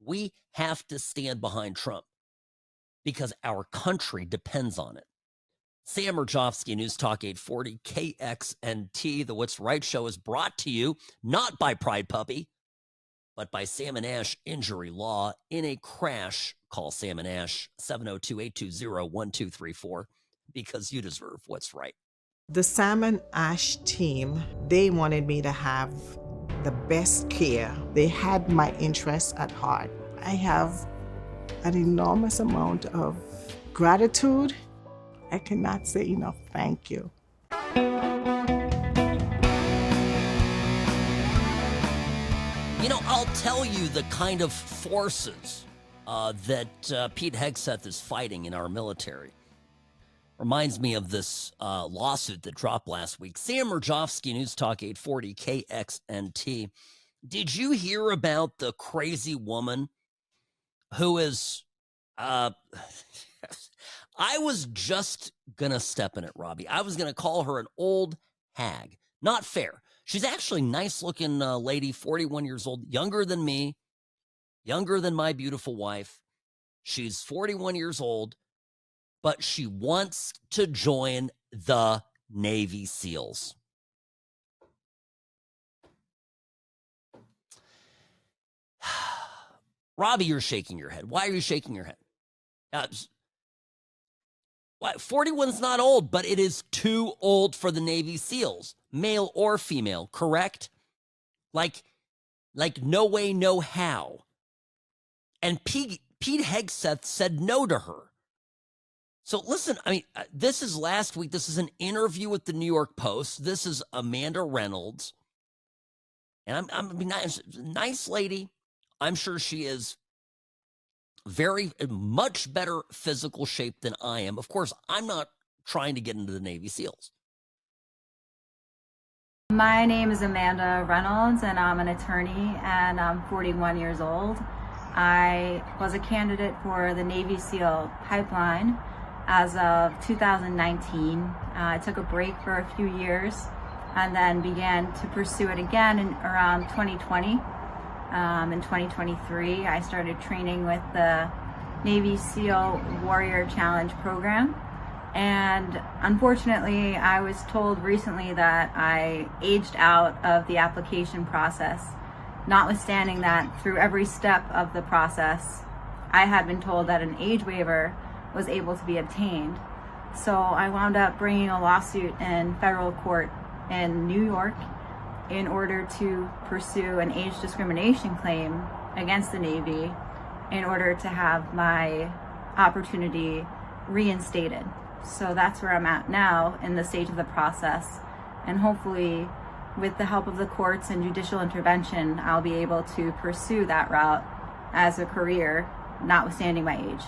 Speaker 1: We have to stand behind Trump because our country depends on it. Sam Murjovsky, News Talk 840, KXNT, the What's Right show is brought to you not by Pride Puppy, but by Sam and Ash Injury Law. In a crash, call Sam and Ash, 702-820-1234, because you deserve what's right.
Speaker 7: The Sam and Ash team, they wanted me to have the best care. They had my interests at heart. I have an enormous amount of gratitude. I cannot say enough thank you.
Speaker 1: I'll tell you the kind of forces that Pete Hegseth is fighting in our military. Reminds me of this lawsuit that dropped last week. Sam Murjovsky, News Talk 840, KXNT. Did you hear about the crazy woman who is... I was just going to step in it, Robbie. I was going to call her an old hag. Not fair. She's actually a nice-looking lady, 41 years old, younger than me, younger than my beautiful wife. She's 41 years old, but she wants to join the Navy SEALs. Robbie, you're shaking your head. Why are you shaking your head? 41's not old, but it is too old for the Navy SEALs, male or female, correct? Like no way, no how. And Pete Hegseth said no to her. So listen, this is last week. This is an interview with the New York Post. This is Amanda Reynolds. And I'm nice lady. I'm sure she is very much better physical shape than I am. Of course, I'm not trying to get into the Navy SEALs.
Speaker 8: My name is Amanda Reynolds, and I'm an attorney, and I'm 41 years old. I was a candidate for the Navy SEAL pipeline as of 2019. I took a break for a few years and then began to pursue it again in around 2020. In 2023, I started training with the Navy SEAL Warrior Challenge program. And unfortunately, I was told recently that I aged out of the application process, notwithstanding that through every step of the process, I had been told that an age waiver was able to be obtained. So I wound up bringing a lawsuit in federal court in New York in order to pursue an age discrimination claim against the Navy in order to have my opportunity reinstated. So that's where I'm at now in the stage of the process. And hopefully, with the help of the courts and judicial intervention, I'll be able to pursue that route as a career, notwithstanding my age.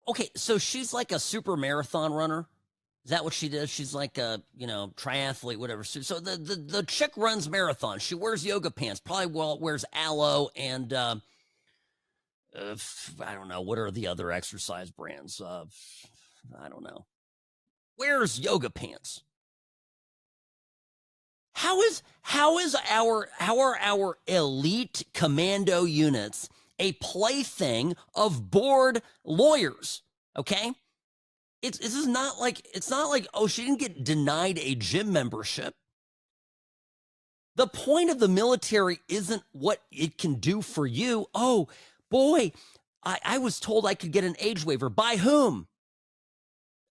Speaker 1: Okay, so she's like a super marathon runner. Is that what she does? She's like a, triathlete, whatever. So the chick runs marathons. She wears yoga pants, probably wears aloe and I don't know. What are the other exercise brands? I don't know. Wears yoga pants. How are our elite commando units a plaything of bored lawyers? Okay, it's not like oh, she didn't get denied a gym membership. The point of the military isn't what it can do for you. Oh boy, I was told I could get an age waiver. By whom?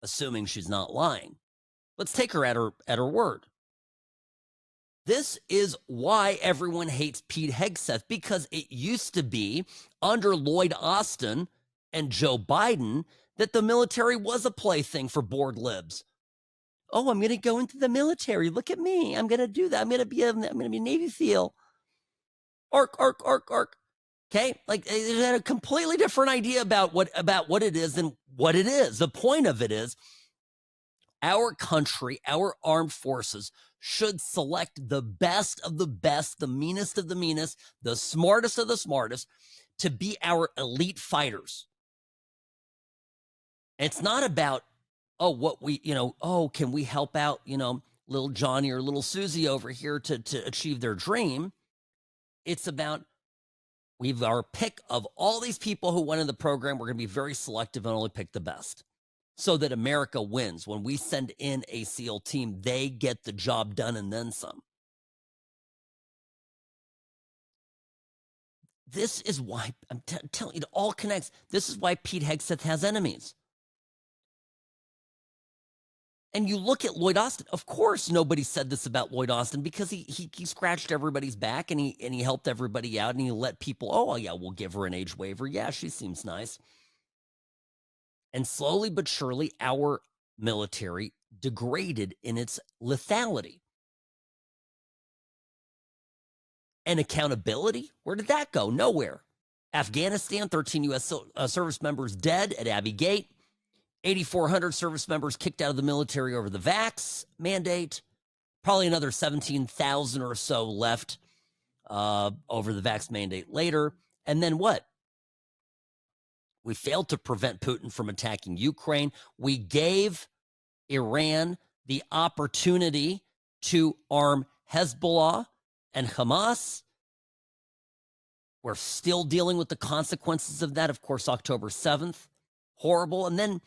Speaker 1: Assuming she's not lying. Let's take her at her word. This is why everyone hates Pete Hegseth, because it used to be under Lloyd Austin and Joe Biden that the military was a plaything for bored libs. Oh, I'm going to go into the military. Look at me. I'm going to do that. I'm going to be a Navy SEAL. Ark. Okay, like they had a completely different idea about what it is than what it is. The point of it is our country, our armed forces should select the best of the best, the meanest of the meanest, the smartest of the smartest to be our elite fighters. It's not about, can we help out, little Johnny or little Susie over here to achieve their dream. It's about, we've our pick of all these people who went in the program. We're going to be very selective and only pick the best so that America wins. When we send in a SEAL team, they get the job done and then some. This is why, I'm telling you, it all connects. This is why Pete Hegseth has enemies. And you look at Lloyd Austin. Of course, nobody said this about Lloyd Austin because he scratched everybody's back and he helped everybody out and he let people, oh yeah, we'll give her an age waiver. Yeah, she seems nice. And slowly but surely, our military degraded in its lethality. And accountability, where did that go? Nowhere. Afghanistan, 13 U.S. service members dead at Abbey Gate. 8,400 service members kicked out of the military over the vax mandate. Probably another 17,000 or so left over the vax mandate later. And then what? We failed to prevent Putin from attacking Ukraine. We gave Iran the opportunity to arm Hezbollah and Hamas. We're still dealing with the consequences of that. Of course, October 7th, horrible. And then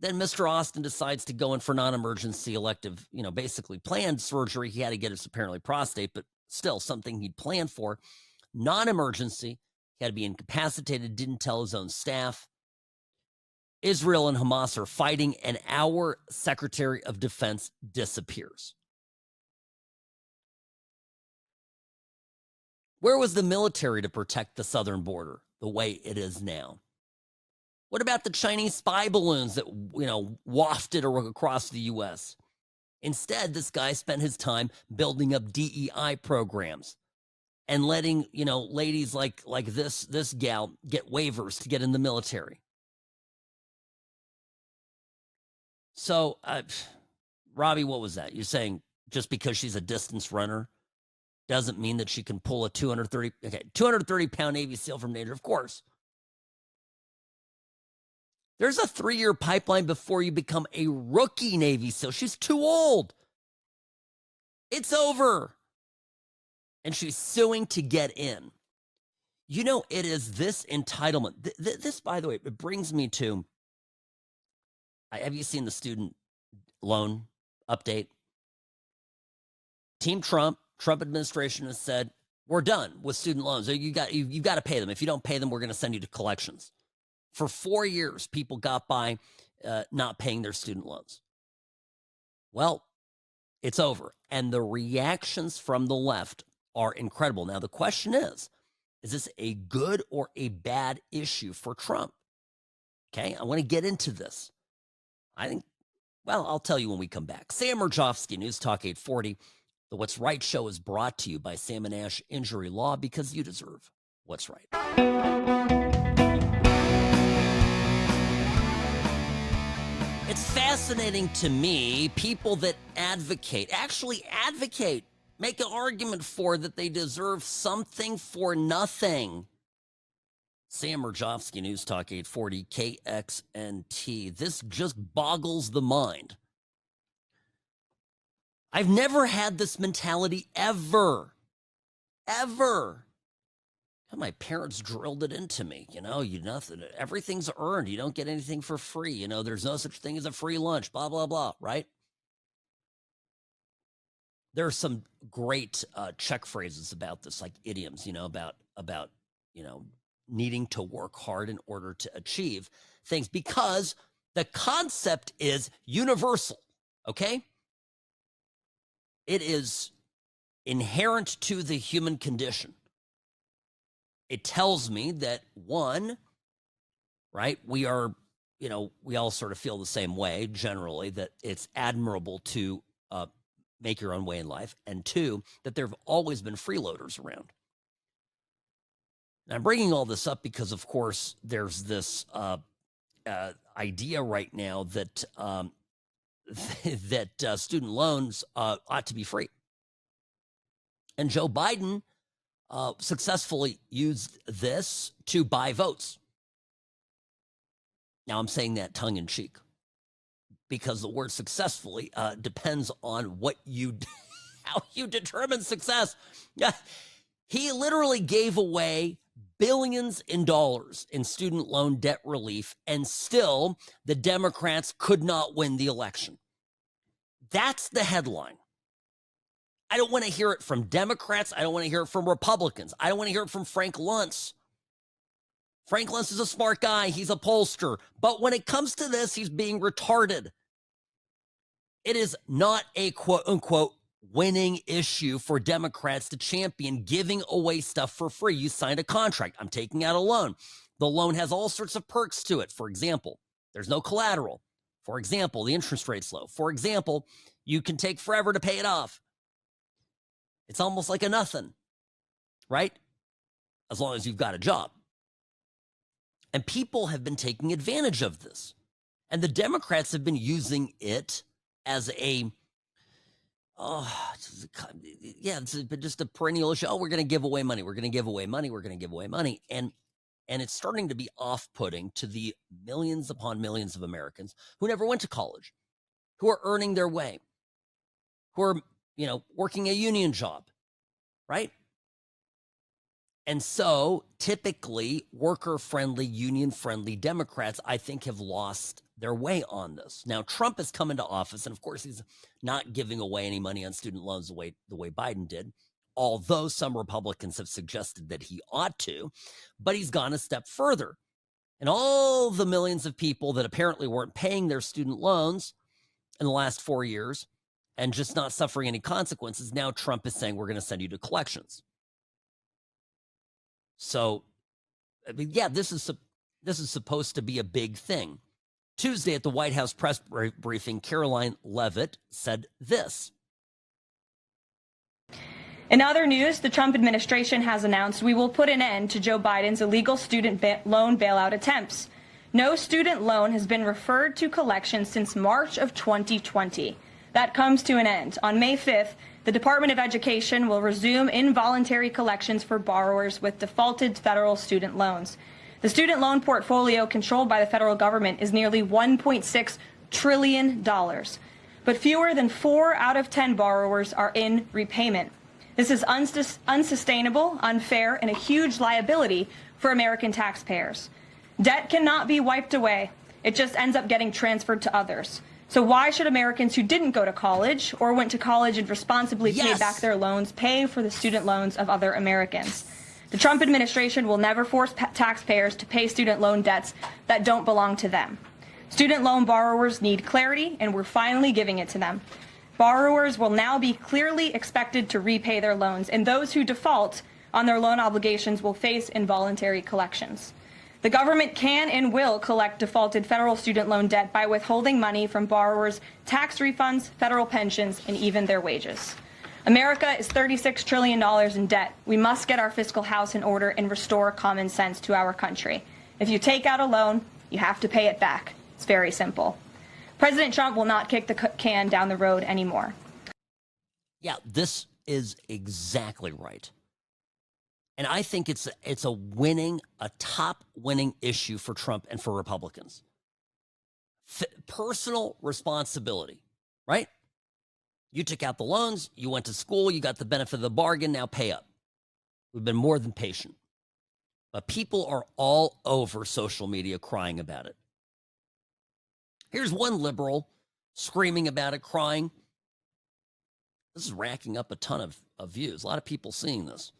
Speaker 1: Mr. Austin decides to go in for non-emergency elective, basically planned surgery. He had to get his apparently prostate, but still something he'd planned for. Non-emergency. He had to be incapacitated, didn't tell his own staff. Israel and Hamas are fighting, and our Secretary of Defense disappears. Where was the military to protect the southern border the way it is now? What about the Chinese spy balloons that, wafted across the U.S.? Instead, this guy spent his time building up DEI programs and letting, ladies like this gal get waivers to get in the military. So, Robbie, what was that? You're saying just because she's a distance runner doesn't mean that she can pull a 230-pound Navy SEAL from danger. Of course. There's a 3-year pipeline before you become a rookie Navy SEAL. She's too old. It's over. And she's suing to get in. You know, it is this entitlement. This, by the way, it brings me to, have you seen the student loan update? Team Trump administration has said, we're done with student loans. You've got to pay them. If you don't pay them, we're going to send you to collections. For 4 years, people got by not paying their student loans. Well, it's over. And the reactions from the left are incredible. Now, the question is this a good or a bad issue for Trump? Okay, I want to get into this. I think, well, I'll tell you when we come back. Sam Murjovsky, News Talk 840. The What's Right show is brought to you by Sam & Ash Injury Law, because you deserve what's right. It's fascinating to me, people that actually advocate, make an argument for that they deserve something for nothing. Sam Murjovsky, News Talk 840, KXNT. This just boggles the mind. I've never had this mentality ever. My parents drilled it into me. Nothing. Everything's earned. You don't get anything for free. There's no such thing as a free lunch, blah, blah, blah, right? There are some great check phrases about this, like idioms, about needing to work hard in order to achieve things, because the concept is universal, okay? It is inherent to the human condition. It tells me that, one, right, we are, we all sort of feel the same way generally, that it's admirable to make your own way in life, and two, that there have always been freeloaders around. And I'm bringing all this up because, of course, there's this idea right now that that student loans ought to be free. And Joe Biden successfully used this to buy votes. Now, I'm saying that tongue in cheek, because the word successfully depends on how you determine success. He literally gave away billions in dollars in student loan debt relief, and still the Democrats could not win the election. That's the headline. I don't want to hear it from Democrats. I don't want to hear it from Republicans. I don't want to hear it from Frank Luntz. Frank Luntz is a smart guy. He's a pollster. But when it comes to this, he's being retarded. It is not a quote-unquote winning issue for Democrats to champion giving away stuff for free. You signed a contract. I'm taking out a loan. The loan has all sorts of perks to it. For example, there's no collateral. For example, the interest rate's low. For example, you can take forever to pay it off. It's almost like a nothing, right? As long as you've got a job. And people have been taking advantage of this. And the Democrats have been using it as it's just a perennial issue. Oh, we're going to give away money. We're going to give away money. We're going to give away money. And it's starting to be off-putting to the millions upon millions of Americans who never went to college, who are earning their way, who are, working a union job, right? And so typically worker-friendly, union-friendly Democrats, I think, have lost their way on this. Now, Trump has come into office, and of course, he's not giving away any money on student loans the way Biden did, although some Republicans have suggested that he ought to, but he's gone a step further. And all the millions of people that apparently weren't paying their student loans in the last 4 years and just not suffering any consequences, now Trump is saying we're going to send you to collections. So, this is supposed to be a big thing. Tuesday at the White House press briefing, Caroline Leavitt said this.
Speaker 9: In other news, the Trump administration has announced we will put an end to Joe Biden's illegal student loan bailout attempts. No student loan has been referred to collections since March of 2020. that comes to an end. On May 5th, the Department of Education will resume involuntary collections for borrowers with defaulted federal student loans. The student loan portfolio controlled by the federal government is nearly $1.6 trillion, but fewer than 4 out of 10 borrowers are in repayment. This is unsustainable, unfair, and a huge liability for American taxpayers. Debt cannot be wiped away. It just ends up getting transferred to others. So why should Americans who didn't go to college or went to college and responsibly paid back their loans pay for the student loans of other Americans? The Trump administration will never force taxpayers to pay student loan debts that don't belong to them. Student loan borrowers need clarity, and we're finally giving it to them. Borrowers will now be clearly expected to repay their loans, and those who default on their loan obligations will face involuntary collections. The government can and will collect defaulted federal student loan debt by withholding money from borrowers' tax refunds, federal pensions, and even their wages. America is $36 trillion in debt. We must get our fiscal house in order and restore common sense to our country. If you take out a loan, you have to pay it back. It's very simple. President Trump will not kick the can down the road anymore.
Speaker 1: Yeah, this is exactly right. And I think it's a top winning issue for Trump and for Republicans. Personal responsibility, right? You took out the loans, you went to school, you got the benefit of the bargain, now pay up. We've been more than patient. But people are all over social media crying about it. Here's one liberal screaming about it, crying. This is racking up a ton of views. A lot of people seeing this.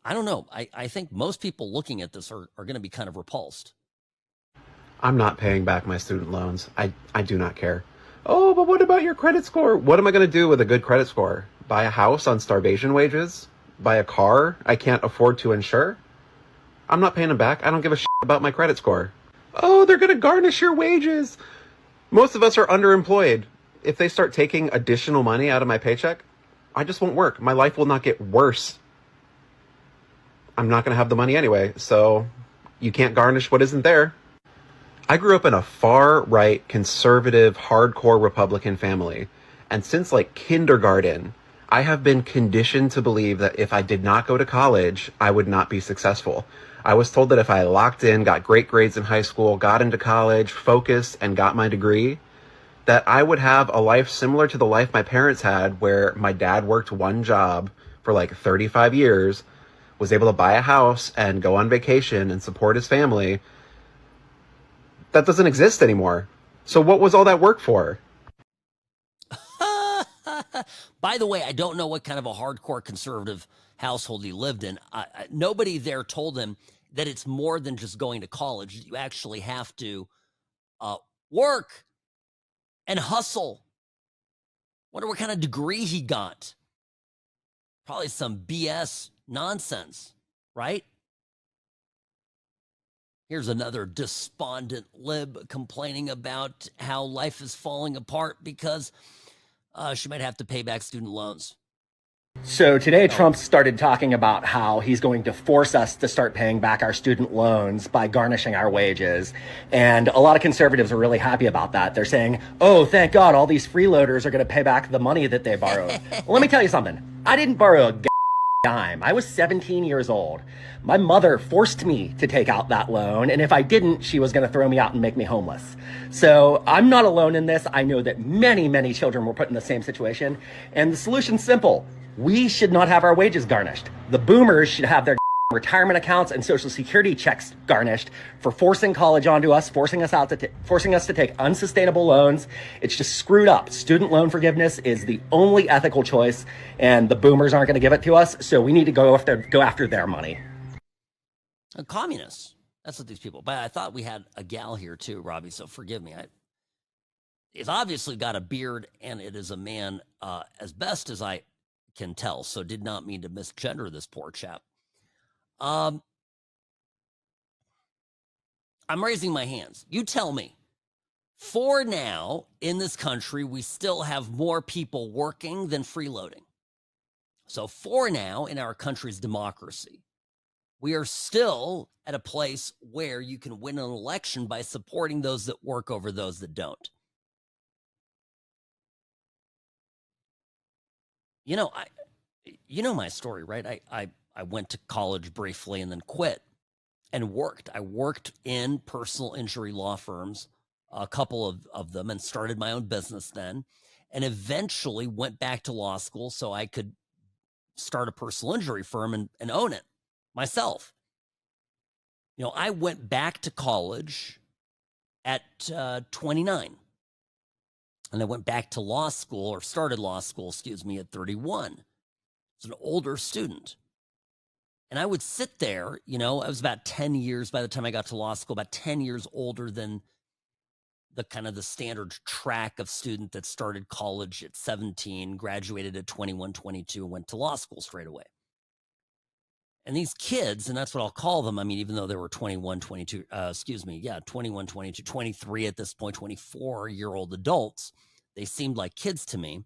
Speaker 1: I don't know. I think most people looking at this are going to be kind of repulsed.
Speaker 10: I'm not paying back my student loans. I do not care. Oh, but what about your credit score? What am I going to do with a good credit score? Buy a house on starvation wages? Buy a car I can't afford to insure? I'm not paying them back. I don't give a shit about my credit score. Oh, they're going to garnish your wages. Most of us are underemployed. If they start taking additional money out of my paycheck, I just won't work. My life will not get worse. I'm not going to have the money anyway, so you can't garnish what isn't there. I grew up in a far-right, conservative, hardcore Republican family, and since like kindergarten, I have been conditioned to believe that if I did not go to college, I would not be successful. I was told that if I locked in, got great grades in high school, got into college, focused, and got my degree, that I would have a life similar to the life my parents had, where my dad worked one job for like 35 years, was able to buy a house and go on vacation and support his family. That doesn't exist anymore. So what was all that work for?
Speaker 1: By the way, I don't know what kind of a hardcore conservative household he lived in. Nobody there told him that it's more than just going to college. You actually have to work and hustle. Wonder what kind of degree he got. Probably some BS nonsense, right? Here's another despondent lib complaining about how life is falling apart because she might have to pay back student loans.
Speaker 11: So today, Trump started talking about how he's going to force us to start paying back our student loans by garnishing our wages. And a lot of conservatives are really happy about that. They're saying, oh, thank God, all these freeloaders are going to pay back the money that they borrowed. Well, let me tell you something. I didn't borrow a dime. I was 17 years old. My mother forced me to take out that loan, and if I didn't, she was going to throw me out and make me homeless. So I'm not alone in this. I know that many, many children were put in the same situation, and the solution's simple. We should not have our wages garnished. The boomers should have their retirement accounts and Social Security checks garnished for forcing college onto us, forcing us to take unsustainable loans. It's just screwed up. Student loan forgiveness is the only ethical choice, and the boomers aren't going to give it to us. So we need to go after their money.
Speaker 1: Communists. That's what these people. But I thought we had a gal here too, Robbie. So forgive me. He's obviously got a beard, and it is a man, as best as I can tell. So did not mean to misgender this poor chap. I'm raising my hands. You tell me. For now, in this country, we still have more people working than freeloading. So for now, in our country's democracy, we are still at a place where you can win an election by supporting those that work over those that don't. You know, you know my story, right? I went to college briefly and then quit and worked. I worked in personal injury law firms, a couple of them, and started my own business then, and eventually went back to law school so I could start a personal injury firm and own it myself. You know, I went back to college at 29. And I went back to law school, or started law school, excuse me, at 31. As an older student. And I would sit there, you know, I was about 10 years by the time I got to law school, about 10 years older than the kind of the standard track of student that started college at 17, graduated at 21, 22, and went to law school straight away. And these kids, and that's what I'll call them, I mean, even though they were 21, 22, 21, 22, 23 at this point, 24-year-old adults, they seemed like kids to me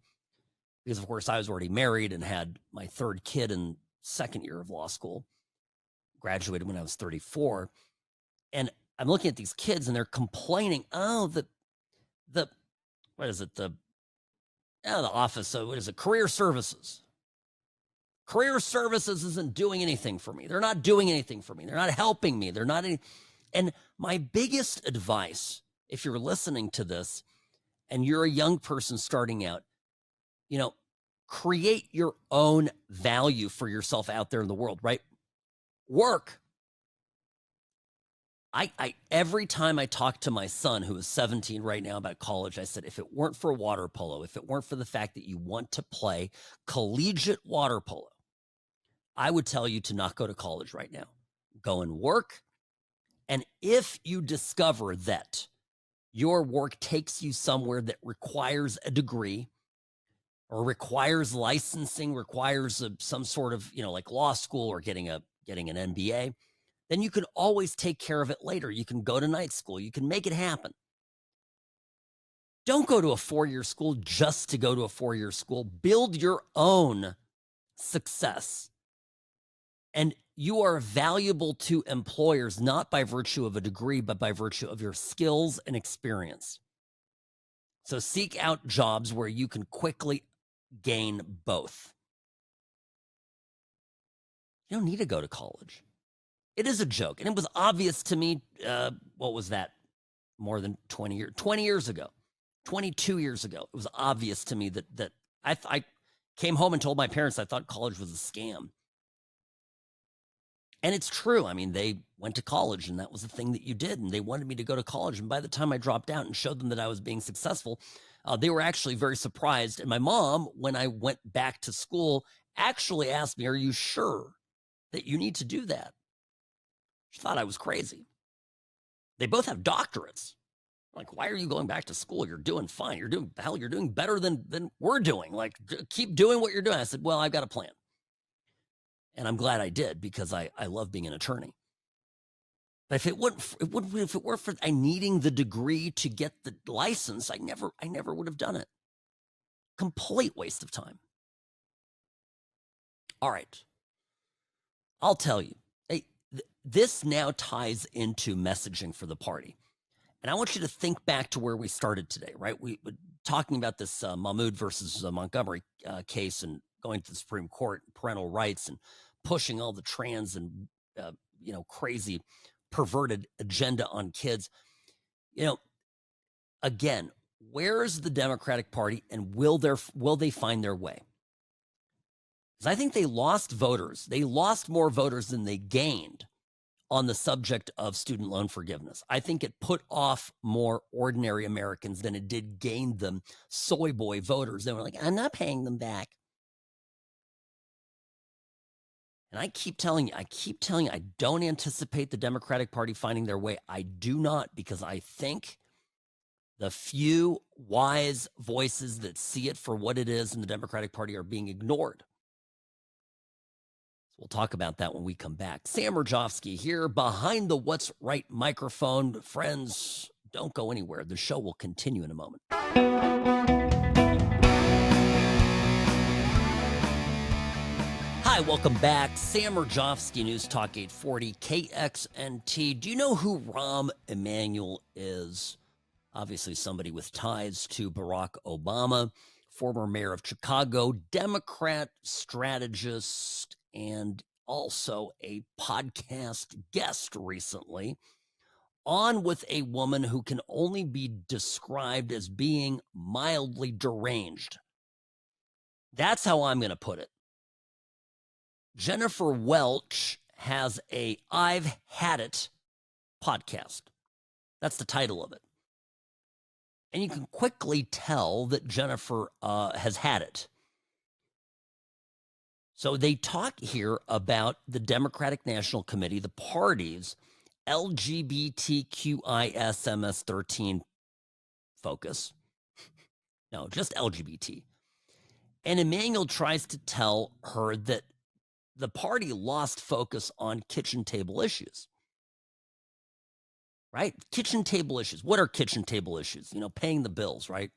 Speaker 1: because, of course, I was already married and had my third kid in second year of law school, graduated when I was 34. And I'm looking at these kids and they're complaining, oh, the what is it? The office, so what is it? Career services. Career services isn't doing anything for me. They're not doing anything for me. They're not helping me. They're not any. And my biggest advice, if you're listening to this and you're a young person starting out, you know, create your own value for yourself out there in the world, right? Work. I every time I talk to my son, who is 17 right now, about college, I said, if it weren't for water polo, if it weren't for the fact that you want to play collegiate water polo, I would tell you to not go to college right now. Go and work. And if you discover that your work takes you somewhere that requires a degree or requires licensing, requires some sort of, you know, like law school or getting an MBA, then you can always take care of it later. You can go to night school. You can make it happen. Don't go to a 4-year school just to go to a 4-year school. Build your own success. And you are valuable to employers, not by virtue of a degree, but by virtue of your skills and experience. So seek out jobs where you can quickly gain both. You don't need to go to college. It is a joke. And it was obvious to me, what was that? More than 20 years ago, 22 years ago. It was obvious to me that I came home and told my parents I thought college was a scam. And it's true. I mean, they went to college and that was the thing that you did. And they wanted me to go to college. And by the time I dropped out and showed them that I was being successful, they were actually very surprised. And my mom, when I went back to school, actually asked me, are you sure that you need to do that? She thought I was crazy. They both have doctorates. Like, why are you going back to school? You're doing fine. You're doing better than we're doing. Like, keep doing what you're doing. I said, well, I've got a plan. And I'm glad I did because I love being an attorney. But if it were for I needing the degree to get the license, I never would have done it. Complete waste of time. All right. I'll tell you. This now ties into messaging for the party. And I want you to think back to where we started today, right? We were talking about this Mahmoud versus Montgomery case and going to the Supreme Court, parental rights, and pushing all the trans and, crazy perverted agenda on kids. You know, again, where is the Democratic Party and will they find their way? Because I think they lost voters. They lost more voters than they gained on the subject of student loan forgiveness. I think it put off more ordinary Americans than it did gain them soy boy voters. They were like, I'm not paying them back. And I keep telling you, I don't anticipate the Democratic Party finding their way. I do not, because I think the few wise voices that see it for what it is in the Democratic Party are being ignored. We'll talk about that when we come back. Sam Rajovsky here behind the What's Right microphone. Friends, don't go anywhere. The show will continue in a moment. Hi, welcome back. Sam Rajovsky, News Talk 840, KXNT. Do you know who Rahm Emanuel is? Obviously somebody with ties to Barack Obama, former mayor of Chicago, Democrat strategist, and also a podcast guest recently, on with a woman who can only be described as being mildly deranged. That's how I'm going to put it. Jennifer Welch has a I've Had It podcast. That's the title of it. And you can quickly tell that Jennifer has had it. So they talk here about the Democratic National Committee, the party's LGBTQISMS13 focus. No, just LGBT. And Emanuel tries to tell her that the party lost focus on kitchen table issues. Right? Kitchen table issues. What are kitchen table issues? You know, paying the bills, right?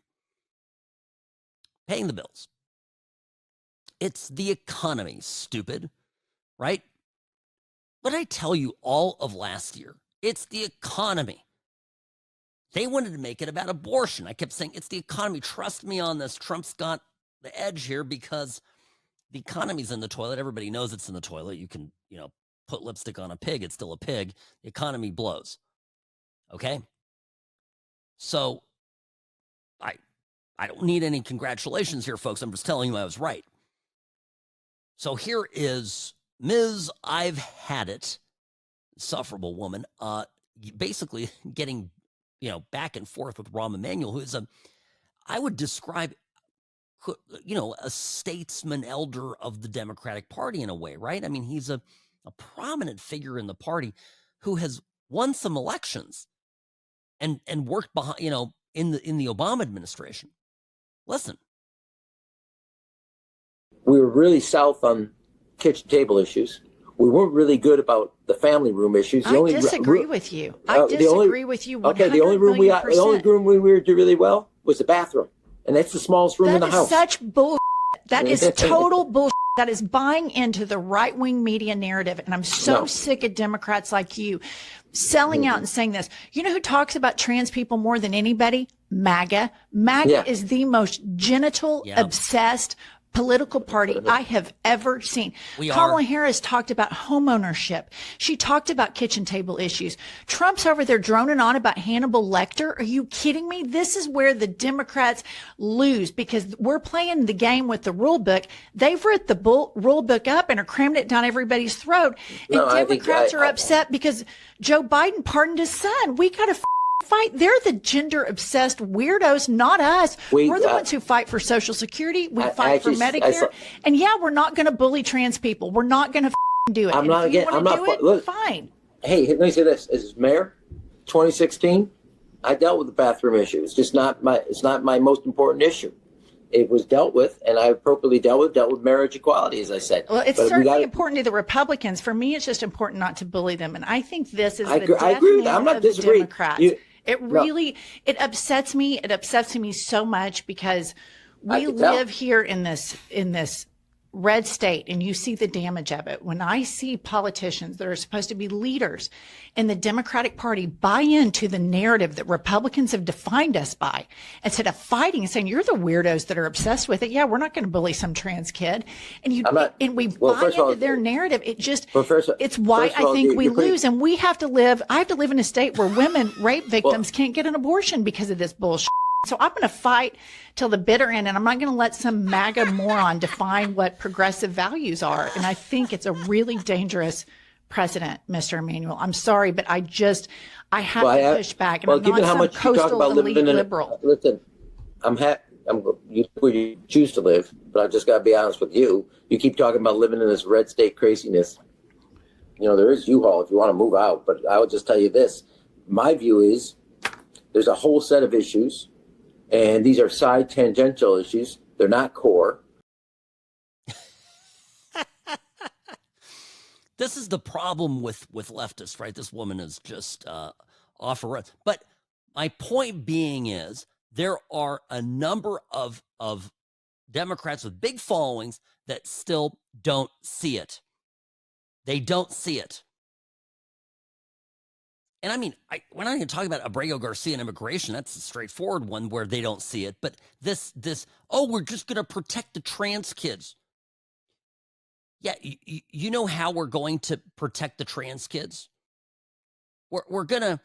Speaker 1: Paying the bills. It's the economy, stupid, right? What did I tell you all of last year? It's the economy. They wanted to make it about abortion. I kept saying, it's the economy. Trust me on this. Trump's got the edge here because the economy's in the toilet. Everybody knows it's in the toilet. You can, put lipstick on a pig. It's still a pig. The economy blows. Okay? So I don't need any congratulations here, folks. I'm just telling you I was right. So here is Ms. I've Had It, insufferable woman, basically getting, back and forth with Rahm Emanuel, who is I would describe, a statesman elder of the Democratic Party in a way, right? I mean, he's a prominent figure in the party who has won some elections and worked behind, in the Obama administration. Listen.
Speaker 12: We were really south on kitchen table issues. We weren't really good about the family room issues.
Speaker 13: I disagree with you. I disagree with you. Okay,
Speaker 12: the only room we were doing really well was the bathroom, and that's the smallest room in the house.
Speaker 13: That is such bull. That is total bull. That is buying into the right-wing media narrative, and I'm so sick of Democrats like you selling out and saying this. You know who talks about trans people more than anybody? MAGA. MAGA is the most genital-obsessed political party I have ever seen. Kamala Harris talked about homeownership. She talked about kitchen table issues. Trump's over there droning on about Hannibal Lecter. Are you kidding me? This is where the Democrats lose because we're playing the game with the rule book. They've ripped the rule book up and are cramming it down everybody's throat. And Democrats are upset because Joe Biden pardoned his son. We got to fight. They're the gender obsessed weirdos, not us. We're the ones who fight for Social Security. We fight for Medicare. And we're not going to bully trans people. We're not going to do it.
Speaker 12: I'm not again. I'm not. Look,
Speaker 13: fine.
Speaker 12: Hey, let me say this: as mayor, 2016, I dealt with the bathroom issue. It's just not my. It's not my most important issue. It was dealt with, and I appropriately dealt with marriage equality, as I said.
Speaker 13: Well, it's certainly important to the Republicans. For me, it's just important not to bully them. And I think this is the death knell of the Democrats. It upsets me. It upsets me so much because we live here in this red state, and you see the damage of it. When I see politicians that are supposed to be leaders in the Democratic Party buy into the narrative that Republicans have defined us by, instead of fighting and saying, you're the weirdos that are obsessed with it. Yeah, we're not going to bully some trans kid. And we buy into their narrative. It's why I think we lose. And I have to live in a state where women, rape victims can't get an abortion because of this bullshit. So I'm going to fight till the bitter end, and I'm not going to let some MAGA moron define what progressive values are. And I think it's a really dangerous precedent, Mr. Emanuel. I'm sorry, but I have to push back. And I'm not some coastal elite liberal.
Speaker 12: Listen, you choose to live, but I just got to be honest with you. You keep talking about living in this red state craziness. There is U-Haul if you want to move out, but I will just tell you this. My view is there's a whole set of issues. And these are side tangential issues. They're not core.
Speaker 1: This is the problem with leftists, right? This woman is just off a run. But my point being is there are a number of Democrats with big followings that still don't see it. They don't see it. And I mean, we're not even talking about Abrego Garcia and immigration. That's a straightforward one where they don't see it. But we're just going to protect the trans kids. Yeah, you know how we're going to protect the trans kids? We're gonna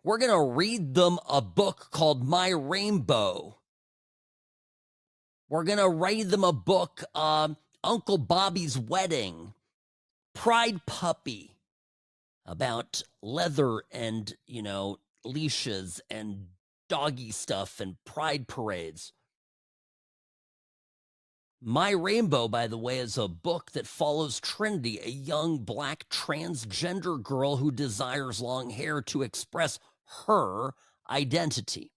Speaker 1: read them a book called My Rainbow. We're gonna read them a book, Uncle Bobby's Wedding, Pride Puppy, about leather and, leashes and doggy stuff and pride parades. My Rainbow, by the way, is a book that follows Trinity, a young black transgender girl who desires long hair to express her identity.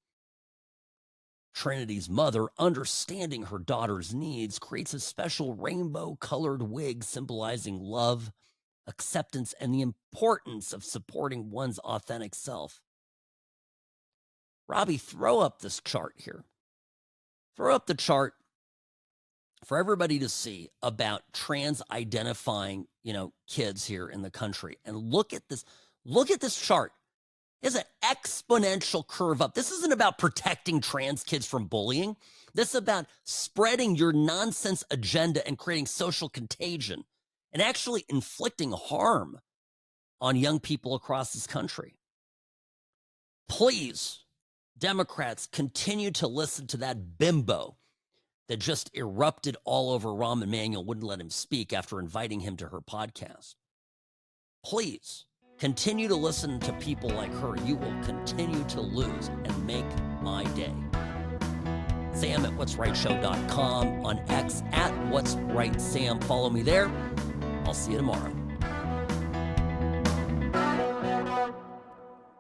Speaker 1: Trinity's mother, understanding her daughter's needs, creates a special rainbow-colored wig symbolizing love, acceptance, and the importance of supporting one's authentic self. Robbie, throw up this chart here. Throw up the chart for everybody to see about trans identifying, kids here in the country. And look at this chart. It's an exponential curve up. This isn't about protecting trans kids from bullying. This is about spreading your nonsense agenda and creating social contagion and actually inflicting harm on young people across this country. Please, Democrats, continue to listen to that bimbo that just erupted all over Rahm Emanuel, wouldn't let him speak after inviting him to her podcast. Please continue to listen to people like her. You will continue to lose and make my day. Sam at what'srightshow.com, on X at what'srightsam. Follow me there. I'll see you tomorrow.